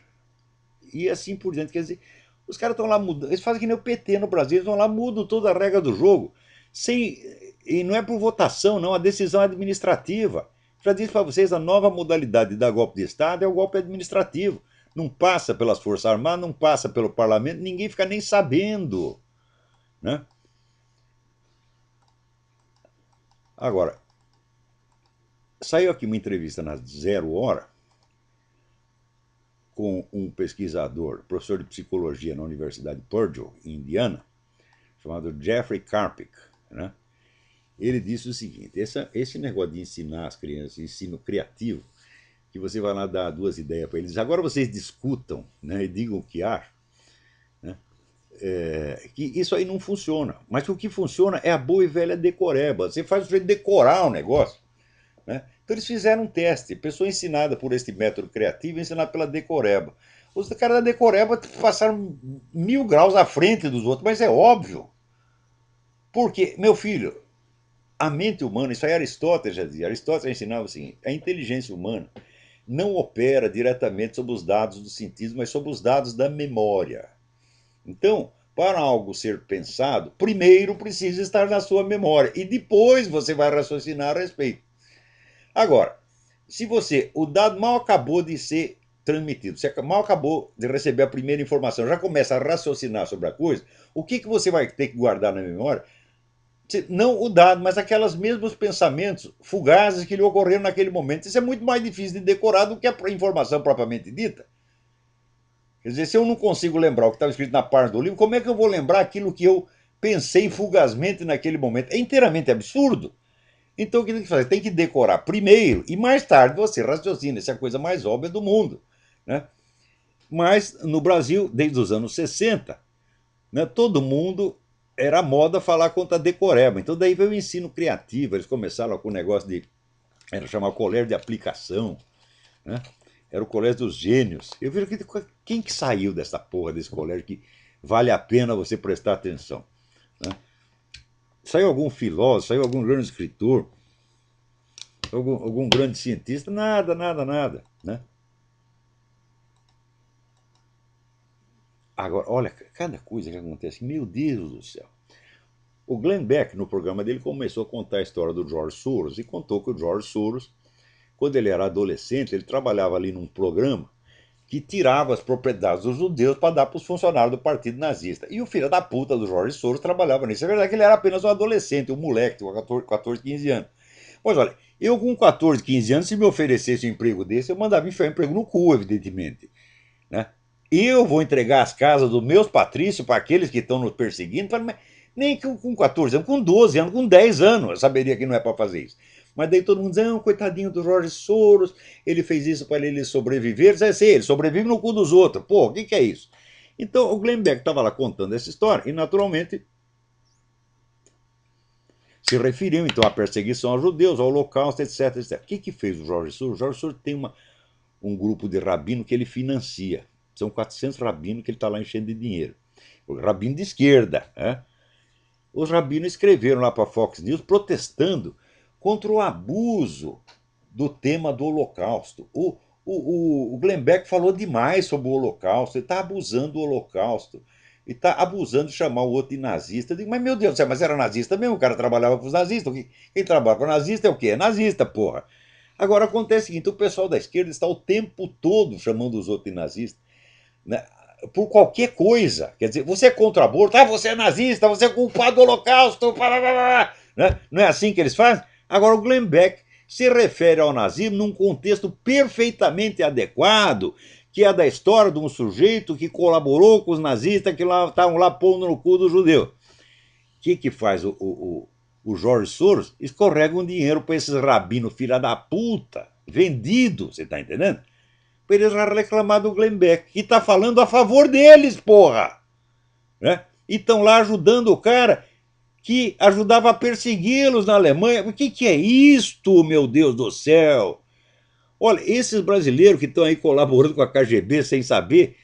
E assim por diante. Quer dizer, os caras estão lá mudando. Eles fazem que nem o PT no Brasil, eles vão lá, mudam toda a regra do jogo. Sem, e não é por votação, não, a decisão administrativa. Já disse para vocês, a nova modalidade de dar golpe de Estado é o golpe administrativo. Não passa pelas Forças Armadas, não passa pelo parlamento, ninguém fica nem sabendo. Né? Agora, saiu aqui uma entrevista na Zero Hora com um pesquisador, professor de psicologia na Universidade de Purdue, em Indiana, chamado Jeffrey Karpik. Né? Ele disse o seguinte: esse negócio de ensinar as crianças, ensino criativo, que você vai lá dar duas ideias para eles, agora vocês discutam, né, e digam o que acham, né, que isso aí não funciona. Mas que o que funciona é a boa e velha decoreba. Você faz o jeito de decorar o negócio. Né? Então eles fizeram um teste, pessoa ensinada por este método criativo, ensinada pela decoreba. Os caras da decoreba passaram 1000 graus à frente dos outros, mas é óbvio. Porque, meu filho, a mente humana, isso aí Aristóteles já dizia, Aristóteles ensinava o seguinte: a inteligência humana não opera diretamente sobre os dados dos sentidos, mas sobre os dados da memória. Então, para algo ser pensado, primeiro precisa estar na sua memória e depois você vai raciocinar a respeito. Agora, se o dado mal acabou de ser transmitido, você mal acabou de receber a primeira informação, já começa a raciocinar sobre a coisa, o que você vai ter que guardar na memória? Não o dado, mas aqueles mesmos pensamentos fugazes que lhe ocorreram naquele momento. Isso é muito mais difícil de decorar do que a informação propriamente dita. Quer dizer, se eu não consigo lembrar o que estava escrito na página do livro, como é que eu vou lembrar aquilo que eu pensei fugazmente naquele momento? É inteiramente absurdo. Então o que tem que fazer? Tem que decorar primeiro e mais tarde você raciocina. Essa é a coisa mais óbvia do mundo. Né? Mas no Brasil, desde os anos 60, né, todo mundo era moda falar contra a decoreba. Então daí veio o ensino criativo. Eles começaram com o negócio de... era chamar colégio de aplicação. Né? Era o colégio dos gênios. Eu vejo quem que saiu dessa porra desse colégio que vale a pena você prestar atenção. Né? Saiu algum filósofo, saiu algum grande escritor, algum grande cientista? Nada, nada, nada. Né? Agora, olha, cada coisa que acontece, meu Deus do céu. O Glenn Beck, no programa dele, começou a contar a história do George Soros e contou que o George Soros, quando ele era adolescente, ele trabalhava ali num programa que tirava as propriedades dos judeus para dar para os funcionários do partido nazista. E o filho da puta do George Soros trabalhava nisso. É verdade que ele era apenas um adolescente, um moleque, de 14, 15 anos. Mas olha, eu com 14, 15 anos, se me oferecesse um emprego desse, eu mandava enfiar um emprego no cu, evidentemente. Né? Eu vou entregar as casas dos meus patrícios para aqueles que estão nos perseguindo, nem com 14 anos, com 12 anos, com 10 anos, eu saberia que não é para fazer isso. Mas daí todo mundo diz: ah, coitadinho do Jorge Soros, ele fez isso para ele sobreviver. Ele sobrevive no cu dos outros. Pô, o que é isso? Então o Glenn Beck estava lá contando essa história e naturalmente se referiu então à perseguição aos judeus, ao holocausto, etc, etc. O que fez o Jorge Soros? O Jorge Soros tem um grupo de rabino que ele financia. São 400 rabinos que ele está lá enchendo de dinheiro. O rabino de esquerda. Né? Os rabinos escreveram lá para a Fox News protestando contra o abuso do tema do Holocausto. O Glenn Beck falou demais sobre o Holocausto, ele está abusando do Holocausto, ele está abusando de chamar o outro de nazista. Eu digo: mas meu Deus do céu, mas era nazista mesmo, o cara trabalhava com os nazistas. Quem trabalha com nazista é o quê? É nazista, porra. Agora acontece o seguinte, o pessoal da esquerda está o tempo todo chamando os outros de nazistas, né, por qualquer coisa. Quer dizer, você é contra o aborto, você é nazista, você é culpado do holocausto, né? Não é assim que eles fazem? Agora o Glenn Beck se refere ao nazismo num contexto perfeitamente adequado, que é da história de um sujeito que colaborou com os nazistas que estavam lá pondo no cu do judeu. O que faz o Jorge Soros? Escorrega um dinheiro para esses rabinos filha da puta, vendido, você tá entendendo? Para eles reclamar do Glenn Beck, que tá falando a favor deles, porra! Né? E estão lá ajudando o cara que ajudava a persegui-los na Alemanha. O que é isto, meu Deus do céu? Olha, esses brasileiros que estão aí colaborando com a KGB sem saber,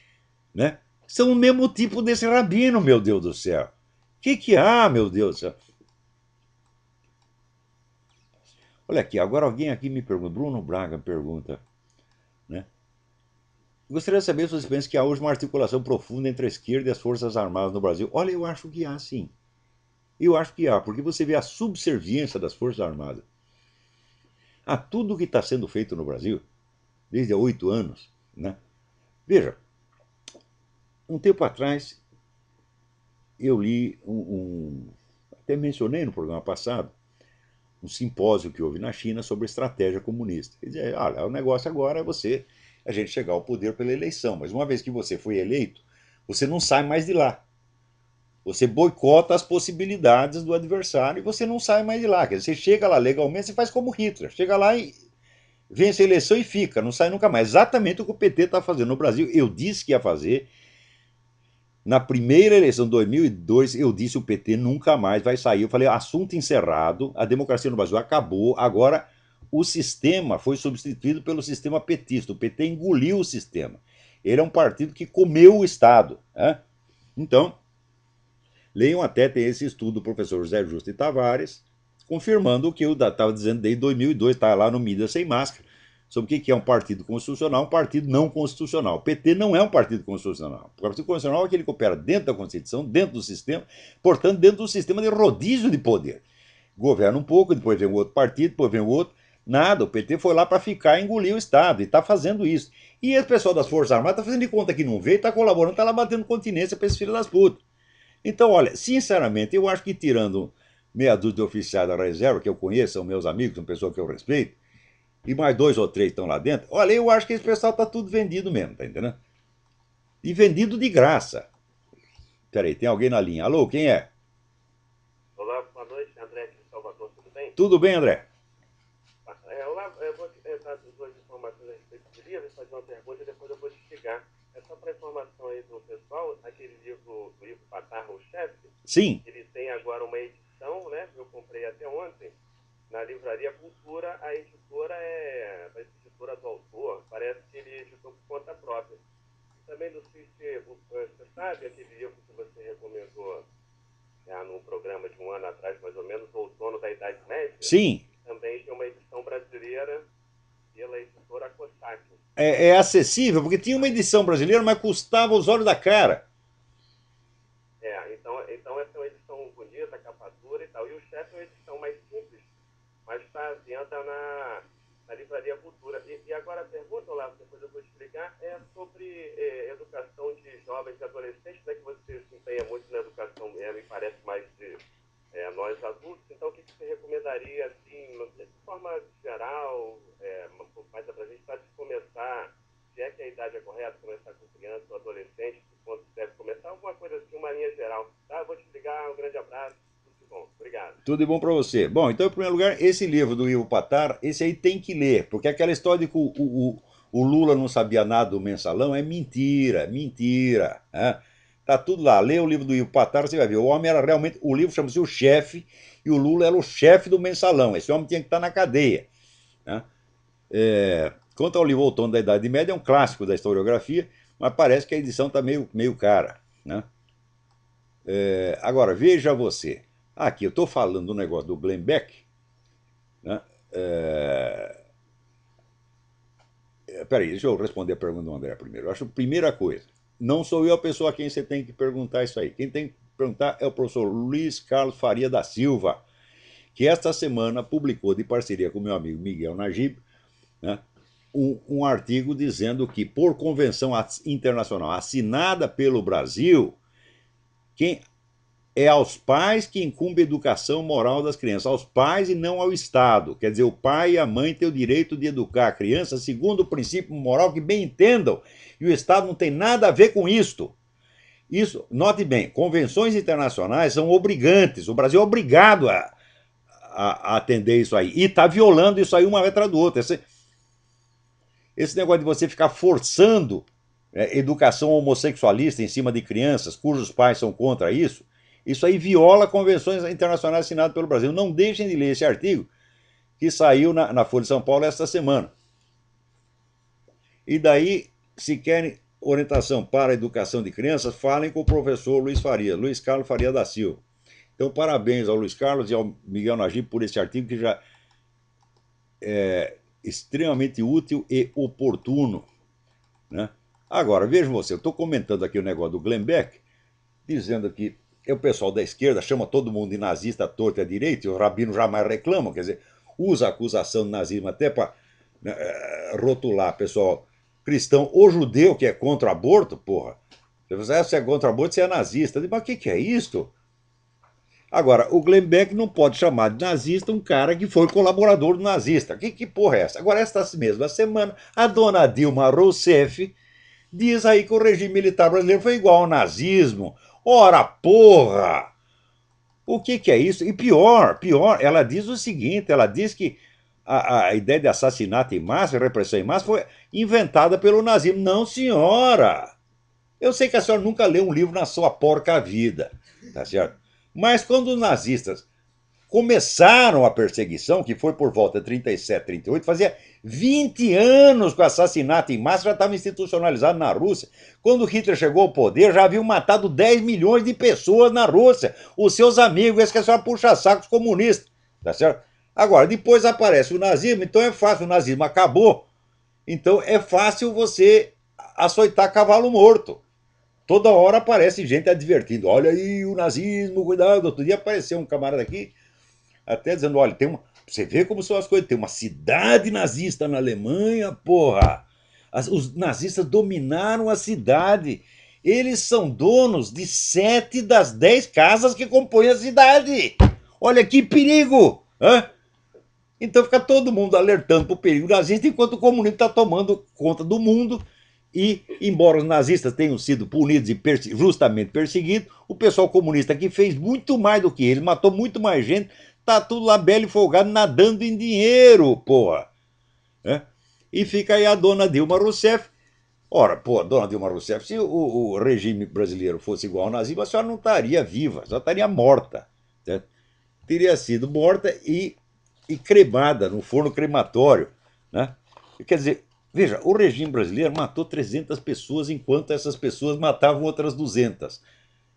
né, são o mesmo tipo desse rabino, meu Deus do céu. O que há, meu Deus do céu? Olha aqui, agora alguém aqui me pergunta, Bruno Braga pergunta, né? Gostaria de saber se vocês pensam que há hoje uma articulação profunda entre a esquerda e as Forças Armadas no Brasil. Olha, eu acho que há, sim. Eu acho que há, porque você vê a subserviência das Forças Armadas a tudo que está sendo feito no Brasil, desde há 8 anos. Né? Veja, um tempo atrás eu li até mencionei no programa passado, um simpósio que houve na China sobre estratégia comunista. Quer dizer, olha, o negócio agora é a gente chegar ao poder pela eleição, mas uma vez que você foi eleito, você não sai mais de lá. Você boicota as possibilidades do adversário e você não sai mais de lá. Quer dizer, você chega lá legalmente, você faz como Hitler. Chega lá e vence a eleição e fica, não sai nunca mais. Exatamente o que o PT está fazendo no Brasil. Eu disse que ia fazer. Na primeira eleição de 2002, eu disse o PT nunca mais vai sair. Eu falei, assunto encerrado, a democracia no Brasil acabou, agora o sistema foi substituído pelo sistema petista. O PT engoliu o sistema. Ele é um partido que comeu o Estado. Né? Então, leiam até, tem esse estudo do professor José Justo de Tavares, confirmando o que eu estava dizendo desde 2002, está lá no Mídia Sem Máscara, sobre o que é um partido constitucional, um partido não constitucional. O PT não é um partido constitucional. O partido constitucional é aquele que opera dentro da Constituição, dentro do sistema, portanto, dentro do sistema de rodízio de poder. Governa um pouco, depois vem o outro partido, depois vem o outro. Nada, o PT foi lá para ficar e engolir o Estado, e está fazendo isso. E esse pessoal das Forças Armadas está fazendo de conta que não veio, está colaborando, está lá batendo continência para esses filhos das putas. Então, olha, sinceramente, eu acho que tirando meia dúzia de oficiais da reserva, que eu conheço, são meus amigos, são pessoas que eu respeito, e mais 2 ou 3 estão lá dentro, olha, eu acho que esse pessoal está tudo vendido mesmo, tá entendendo? E vendido de graça. Peraí, tem alguém na linha. Alô, quem é? Olá, boa noite, André aqui de Salvador, tudo bem? Tudo bem, André? Olá, eu vou dar duas informações a respeito do livro, fazer uma pergunta e depois eu vou te ligar. É só para informação aí do pessoal, aquele livro do Ivo Patar, o chefe, Sim. ele tem agora uma edição, né? Eu comprei até ontem, na livraria Cultura, a editora é a editora do autor, parece que ele editou por conta própria. Também não sei se você sabe aquele livro que você recomendou num programa de um ano atrás, mais ou menos, O Outono da Idade Média. Sim. Também tem uma edição brasileira pela editora Cossack. É acessível, porque tinha uma edição brasileira, mas custava os olhos da cara. Então essa é uma edição bonita, capa dura e tal. E o chefe é uma edição mais simples, mas está à venda na Livraria Cultura. E agora a pergunta, Olavo, depois eu vou te explicar, é sobre educação de jovens e adolescentes, né, que você se empenha muito na educação, me parece mais de nós adultos. Então, o que você recomendaria, assim, de forma geral, um pouco mais abrangente, para começar, se é que a idade é correta, começar com criança ou adolescente, quando deve começar, alguma coisa assim, uma linha geral. Tá? Eu vou te ligar, um grande abraço, tudo de bom. Obrigado. Tudo de bom para você. Bom, então, em primeiro lugar, esse livro do Ivo Patar, esse aí tem que ler, porque aquela história de que o Lula não sabia nada do mensalão é mentira, mentira. Né? Tá tudo lá. Lê o livro do Ivo Patar, você vai ver. O homem era realmente. O livro chama-se O Chefe, e o Lula era o chefe do mensalão. Esse homem tinha que estar na cadeia. Né? Quanto ao livro Outono da Idade Média, é um clássico da historiografia, mas parece que a edição está meio cara. Né? Agora, veja você. Aqui, eu estou falando do negócio do Glenn Beck. Né? Peraí, deixa eu responder a pergunta do André primeiro. Eu acho, primeira coisa, não sou eu a pessoa a quem você tem que perguntar isso aí. Quem tem que perguntar é o professor Luiz Carlos Faria da Silva, que esta semana publicou, de parceria com meu amigo Miguel Najib, né, um artigo dizendo que, por convenção internacional assinada pelo Brasil, quem é aos pais que incumbe a educação moral das crianças, aos pais e não ao Estado. Quer dizer, o pai e a mãe têm o direito de educar a criança segundo o princípio moral que bem entendam, e o Estado não tem nada a ver com isto. Isso, note bem, convenções internacionais são obrigantes, o Brasil é obrigado a atender isso aí, e está violando isso aí uma letra do outro. Esse negócio de você ficar forçando educação homossexualista em cima de crianças cujos pais são contra isso aí viola convenções internacionais assinadas pelo Brasil. Não deixem de ler esse artigo que saiu na Folha de São Paulo esta semana. E daí, se querem orientação para a educação de crianças, falem com o professor Luiz Carlos Faria da Silva. Então, parabéns ao Luiz Carlos e ao Miguel Najib por esse artigo que já é extremamente útil e oportuno, né? Agora, vejam você, eu estou comentando aqui o negócio do Glenn Beck, dizendo que o pessoal da esquerda chama todo mundo de nazista torto e à direita, e os rabinos jamais reclamam, quer dizer, usa a acusação de nazismo até para rotular pessoal cristão ou judeu que é contra o aborto, porra. Se é contra o aborto, você é nazista. Mas o que é isso? Agora, o Glenn Beck não pode chamar de nazista um cara que foi colaborador do nazista. Que porra é essa? Agora, esta mesma semana, a dona Dilma Rousseff diz aí que o regime militar brasileiro foi igual ao nazismo. Ora, porra! O que é isso? E pior, ela diz o seguinte, ela diz que a ideia de assassinato em massa, repressão em massa, foi inventada pelo nazismo. Não, senhora! Eu sei que a senhora nunca leu um livro na sua porca vida, tá certo? Mas quando os nazistas começaram a perseguição, que foi por volta de 37, 38, fazia 20 anos que o assassinato em massa já estava institucionalizado na Rússia. Quando Hitler chegou ao poder, já haviam matado 10 milhões de pessoas na Rússia. Os seus amigos, esse que a senhora puxa sacos comunistas, tá certo? Agora, depois aparece o nazismo, então é fácil, o nazismo acabou. Então é fácil você açoitar cavalo morto. Toda hora aparece gente advertindo, olha aí o nazismo, cuidado. Outro dia apareceu um camarada aqui, até dizendo, olha, você vê como são as coisas, tem uma cidade nazista na Alemanha, porra. Os nazistas dominaram a cidade. Eles são donos de 7 das 10 casas que compõem a cidade. Olha que perigo! Hã? Então fica todo mundo alertando para o perigo nazista, enquanto o comunismo está tomando conta do mundo. E, embora os nazistas tenham sido punidos e justamente perseguidos, o pessoal comunista que fez muito mais do que eles, matou muito mais gente, tá tudo lá belo e folgado, nadando em dinheiro, porra. E fica aí a dona Dilma Rousseff. Ora, pô, dona Dilma Rousseff, se o regime brasileiro fosse igual ao nazismo, a senhora não estaria viva, só estaria morta. Certo? Teria sido morta e cremada no forno crematório, né? Quer dizer, veja, o regime brasileiro matou 300 pessoas enquanto essas pessoas matavam outras 200.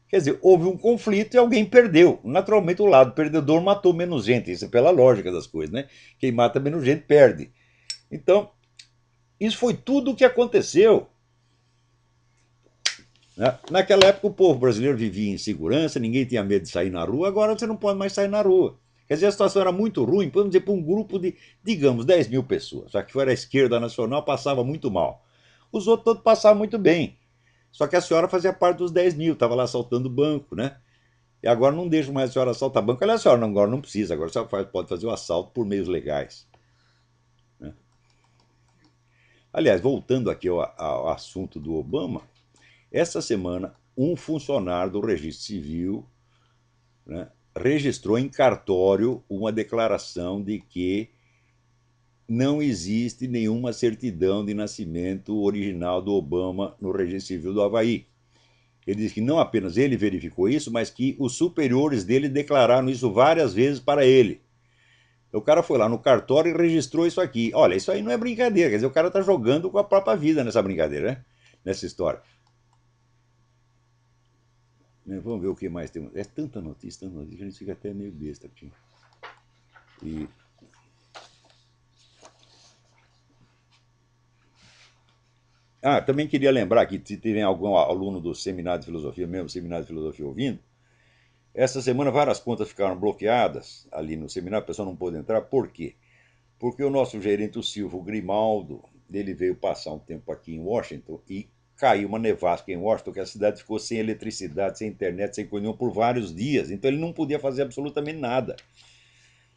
Quer dizer, houve um conflito e alguém perdeu. Naturalmente, o lado perdedor matou menos gente. Isso é pela lógica das coisas, né? Quem mata menos gente perde. Então, isso foi tudo o que aconteceu. Naquela época, o povo brasileiro vivia em segurança, ninguém tinha medo de sair na rua. Agora você não pode mais sair na rua. Quer dizer, a situação era muito ruim, podemos dizer, para um grupo de, digamos, 10 mil pessoas. Só que fora a esquerda nacional, passava muito mal. Os outros todos passavam muito bem. Só que a senhora fazia parte dos 10 mil, estava lá assaltando banco, né? E agora não deixa mais a senhora assaltar banco. Aliás, a senhora agora não precisa, agora a senhora pode fazer o assalto por meios legais. Né? Aliás, voltando aqui ao assunto do Obama, essa semana um funcionário do Registro Civil, né, registrou em cartório uma declaração de que não existe nenhuma certidão de nascimento original do Obama no Registro Civil do Havaí. Ele diz que não apenas ele verificou isso, mas que os superiores dele declararam isso várias vezes para ele. O cara foi lá no cartório e registrou isso aqui. Olha, isso aí não é brincadeira, quer dizer, o cara está jogando com a própria vida nessa brincadeira, né? Nessa história. Vamos ver o que mais tem. É tanta notícia, que a gente fica até meio besta aqui. Também queria lembrar que se tiver algum aluno do seminário de filosofia, mesmo seminário de filosofia ouvindo, essa semana várias contas ficaram bloqueadas ali no seminário, a pessoa não pôde entrar. Por quê? porque o nosso gerente, o Silvio Grimaldo, ele veio passar um tempo aqui em Washington e caiu uma nevasca em Washington, que a cidade ficou sem eletricidade, sem internet, sem coisa nenhuma por vários dias. Então ele não podia fazer absolutamente nada,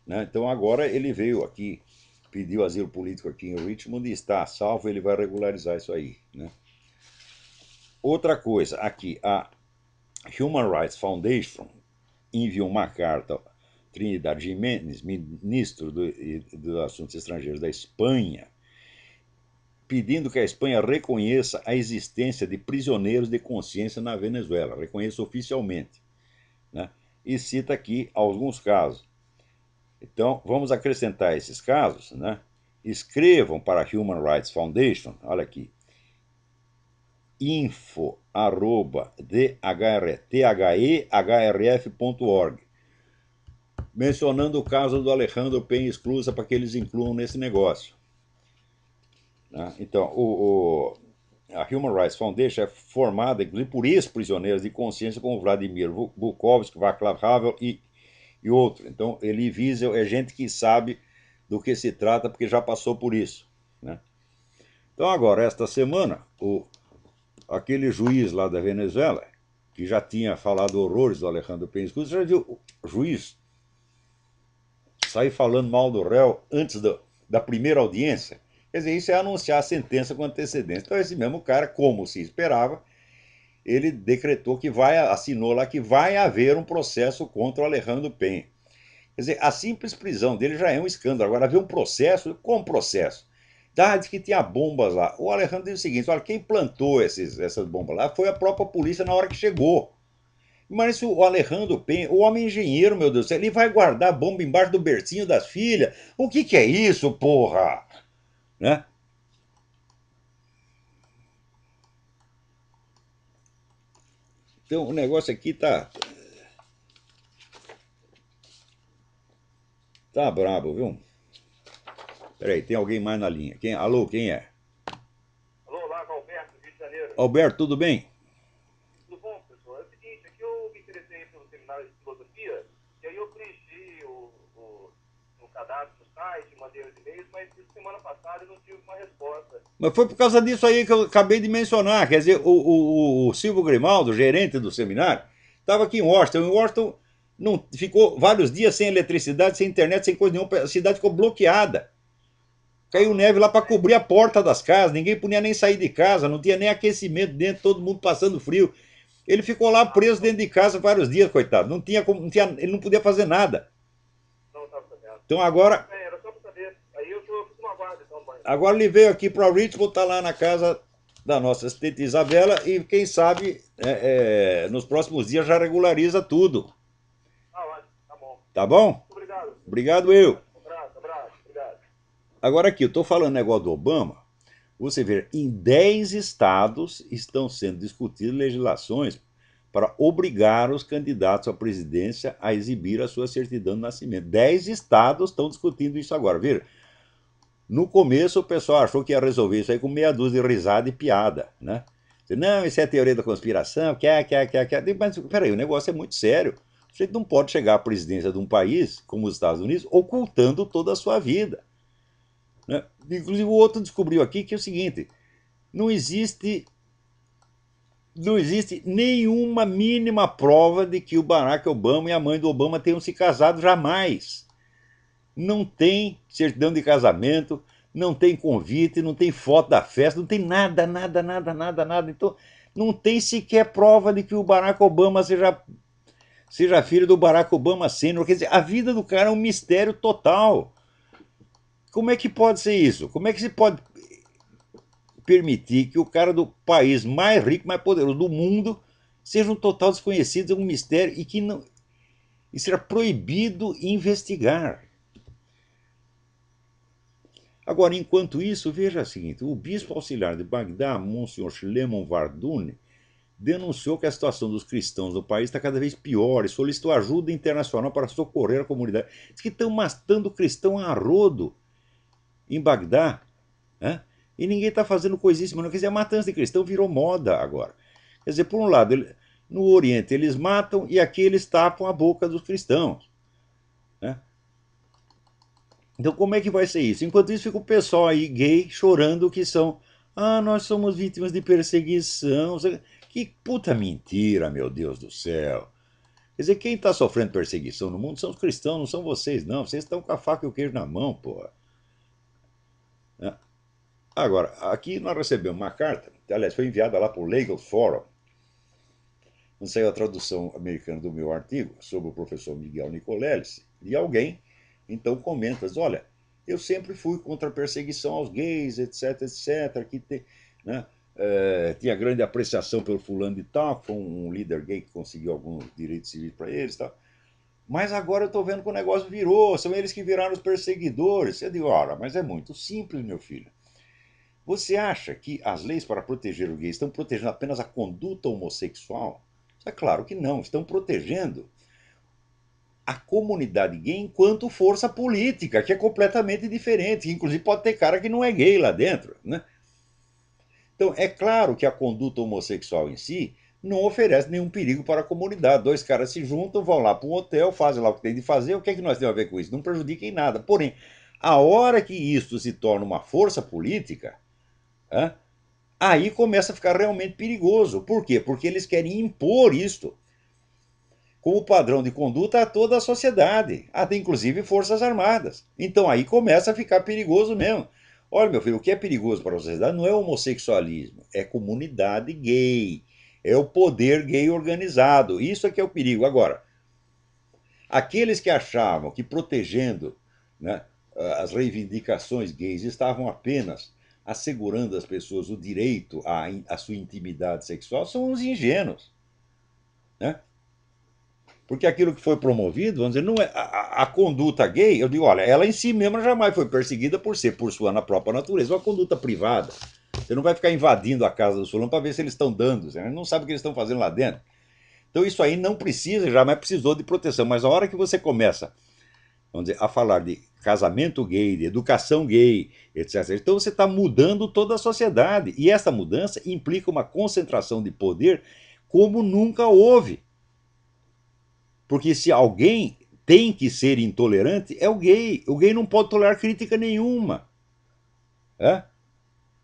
né? Então agora ele veio aqui, pediu asilo político aqui em Richmond e está a salvo, ele vai regularizar isso aí, né? Outra coisa, aqui, a Human Rights Foundation enviou uma carta a Trinidad Jiménez, ministro dos Assuntos Estrangeiros da Espanha, pedindo que a Espanha reconheça a existência de prisioneiros de consciência na Venezuela, reconheça oficialmente, né? E cita aqui alguns casos. Então, vamos acrescentar esses casos, né? Escrevam para a Human Rights Foundation, olha aqui, info@thehrf.org, mencionando o caso do Alejandro Penha Esclusa para que eles incluam nesse negócio, né? Então, a Human Rights Foundation é formada, inclusive, por ex-prisioneiros de consciência como Vladimir Bukovsky, Václav Havel e outros. Então, Elie Wiesel é gente que sabe do que se trata porque já passou por isso, né? Então, agora, esta semana, aquele juiz lá da Venezuela, que já tinha falado horrores do Alejandro Penha Esclusa, já viu o juiz sair falando mal do réu antes da primeira audiência? Quer dizer, isso é anunciar a sentença com antecedência. Então, esse mesmo cara, como se esperava, ele decretou que assinou lá que vai haver um processo contra o Alejandro Penha. Quer dizer, a simples prisão dele já é um escândalo. Agora, haver um processo, como processo? Diz que tinha bombas lá. O Alejandro diz o seguinte: olha, quem plantou essas bombas lá foi a própria polícia na hora que chegou. Mas se o Alejandro Penha, o homem engenheiro, meu Deus do céu, ele vai guardar a bomba embaixo do bercinho das filhas? O que é isso, porra? Né? Então o negócio aqui tá brabo, viu? Peraí, tem alguém mais na linha. Alô, quem é? Alô, lá, Alberto, Rio de Janeiro. Alberto, tudo bem? Tudo bom, pessoal? É o seguinte, aqui eu me interessei pelo seminário de filosofia, e aí eu preenchi o cadastro no site, mandei os e-mails, mas semana passada eu não tive uma resposta. Mas foi por causa disso aí que eu acabei de mencionar. Quer dizer, o Silvio Grimaldo, gerente do seminário, estava aqui em Washington. Em Washington não, ficou vários dias sem eletricidade, sem internet, sem coisa nenhuma. A cidade ficou bloqueada. Caiu neve lá para cobrir a porta das casas, ninguém podia nem sair de casa, não tinha nem aquecimento dentro, todo mundo passando frio. Ele ficou lá preso dentro de casa vários dias, coitado. Ele não podia fazer nada. Não estava sabendo. Então agora. Era só para saber. Aí eu fico no aguardo, então, mãe. Agora ele veio aqui para Richmond, está lá na casa da nossa assistente Isabela e quem sabe nos próximos dias já regulariza tudo. Ah, ótimo, tá bom. Tá bom? Muito obrigado. Obrigado eu. Abraço, obrigado. Agora aqui, eu estou falando negócio do Obama. Você vê, em 10 estados estão sendo discutidas legislações para obrigar os candidatos à presidência a exibir a sua certidão de nascimento. 10 estados estão discutindo isso agora. Veja, no começo o pessoal achou que ia resolver isso aí com meia dúzia de risada e piada, né? Não, isso é a teoria da conspiração, Mas peraí, o negócio é muito sério. Você não pode chegar à presidência de um país, como os Estados Unidos, ocultando toda a sua vida, né? Inclusive o outro descobriu aqui que é o seguinte: não existe nenhuma mínima prova de que o Barack Obama e a mãe do Obama tenham se casado jamais. Não tem certidão de casamento, não tem convite, não tem foto da festa, não tem nada. Então não tem sequer prova de que o Barack Obama seja filho do Barack Obama Sênior. Quer dizer, a vida do cara é um mistério total. Como é que pode ser isso? Como é que se pode permitir que o cara do país mais rico, mais poderoso do mundo seja um total desconhecido, um mistério e que não e será proibido investigar? Agora, enquanto isso, veja o seguinte: o bispo auxiliar de Bagdá, Monsenhor Shlomo Vardouni, denunciou que a situação dos cristãos no país está cada vez pior e solicitou ajuda internacional para socorrer a comunidade. Diz que estão matando cristão a rodo em Bagdá, né? E ninguém está fazendo coisíssima, não. Quer dizer, a matança de cristão virou moda agora. Quer dizer, por um lado, no Oriente eles matam e aqui eles tapam a boca dos cristãos, né? Então como é que vai ser isso? Enquanto isso fica o pessoal aí gay chorando que são, ah, nós somos vítimas de perseguição. Que puta mentira, meu Deus do céu. Quer dizer, quem está sofrendo perseguição no mundo são os cristãos, não são vocês, não. Vocês estão com a faca e o queijo na mão, porra. Agora, aqui nós recebemos uma carta, aliás, foi enviada lá para o Legal Forum, onde saiu a tradução americana do meu artigo sobre o professor Miguel Nicoleles, e alguém então comenta, diz, olha, eu sempre fui contra a perseguição aos gays, etc, etc, que né, tinha grande apreciação pelo fulano de tal, que foi um líder gay que conseguiu alguns direitos civis para eles, tal. Mas agora eu estou vendo que o negócio virou, são eles que viraram os perseguidores. Eu digo, ora, mas é muito simples, meu filho. Você acha que as leis para proteger o gay estão protegendo apenas a conduta homossexual? É claro que não, estão protegendo a comunidade gay enquanto força política, que é completamente diferente, que inclusive pode ter cara que não é gay lá dentro, né? Então, é claro que a conduta homossexual em si não oferece nenhum perigo para a comunidade. Dois caras se juntam, vão lá para um hotel, fazem lá o que tem de fazer, o que é que nós temos a ver com isso? Não prejudica em nada. Porém, a hora que isso se torna uma força política, aí começa a ficar realmente perigoso. Por quê? Porque eles querem impor isto como padrão de conduta a toda a sociedade, até inclusive forças armadas. Então aí começa a ficar perigoso mesmo. Olha, meu filho, o que é perigoso para a sociedade não é o homossexualismo, é comunidade gay, é o poder gay organizado. Isso é que é o perigo. Agora, aqueles que achavam que protegendo, né, as reivindicações gays estavam apenas assegurando às pessoas o direito à sua intimidade sexual são uns ingênuos, né? Porque aquilo que foi promovido, vamos dizer, não é a conduta gay, eu digo, olha, ela em si mesma jamais foi perseguida por ser por sua própria natureza, uma conduta privada. Você não vai ficar invadindo a casa do fulano para ver se eles estão dando, você não sabe o que eles estão fazendo lá dentro. Então isso aí não precisa, jamais precisou de proteção, mas a hora que você começa, vamos dizer, a falar de casamento gay, de educação gay, etc., então você está mudando toda a sociedade, e essa mudança implica uma concentração de poder como nunca houve. Porque se alguém tem que ser intolerante, é o gay. O gay não pode tolerar crítica nenhuma. É?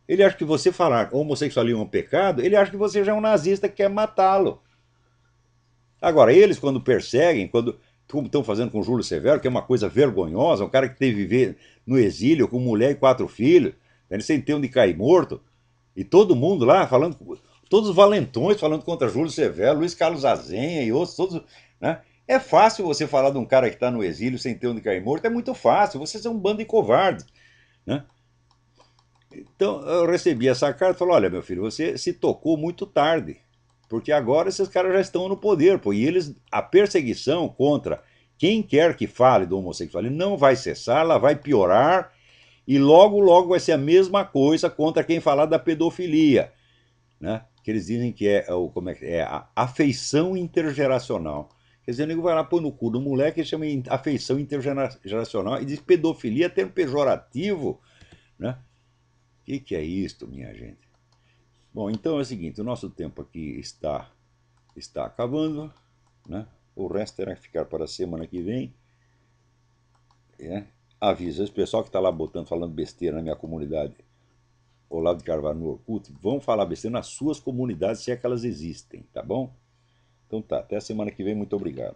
Ele acha que você falar homossexualismo é um pecado, ele acha que você já é um nazista que quer matá-lo. Agora, eles quando perseguem, como estão fazendo com Júlio Severo, que é uma coisa vergonhosa, um cara que teve que viver no exílio com mulher e 4 filhos, sem ter onde cair morto, e todo mundo lá falando, todos os valentões falando contra Júlio Severo, Luiz Carlos Azenha e outros, todos, né? É fácil você falar de um cara que está no exílio sem ter onde cair morto, é muito fácil, vocês são um bando de covardes, né? Então eu recebi essa carta e falei, olha meu filho, você se tocou muito tarde, porque agora esses caras já estão no poder, pô, e a perseguição contra quem quer que fale do homossexualismo não vai cessar, ela vai piorar, e logo, logo vai ser a mesma coisa contra quem falar da pedofilia, né? Que eles dizem que é a afeição intergeracional. Quer dizer, o nego vai lá, põe no cu do moleque e chama afeição intergeracional e diz pedofilia, termo pejorativo, né? O que é isto, minha gente? Bom, então é o seguinte, o nosso tempo aqui está acabando, né? O resto terá que ficar para a semana que vem. Avisa esse pessoal que está lá falando besteira na minha comunidade, Olavo de Carvalho no Orkut, vão falar besteira nas suas comunidades, se é que elas existem, tá bom? Então tá, até a semana que vem, muito obrigado.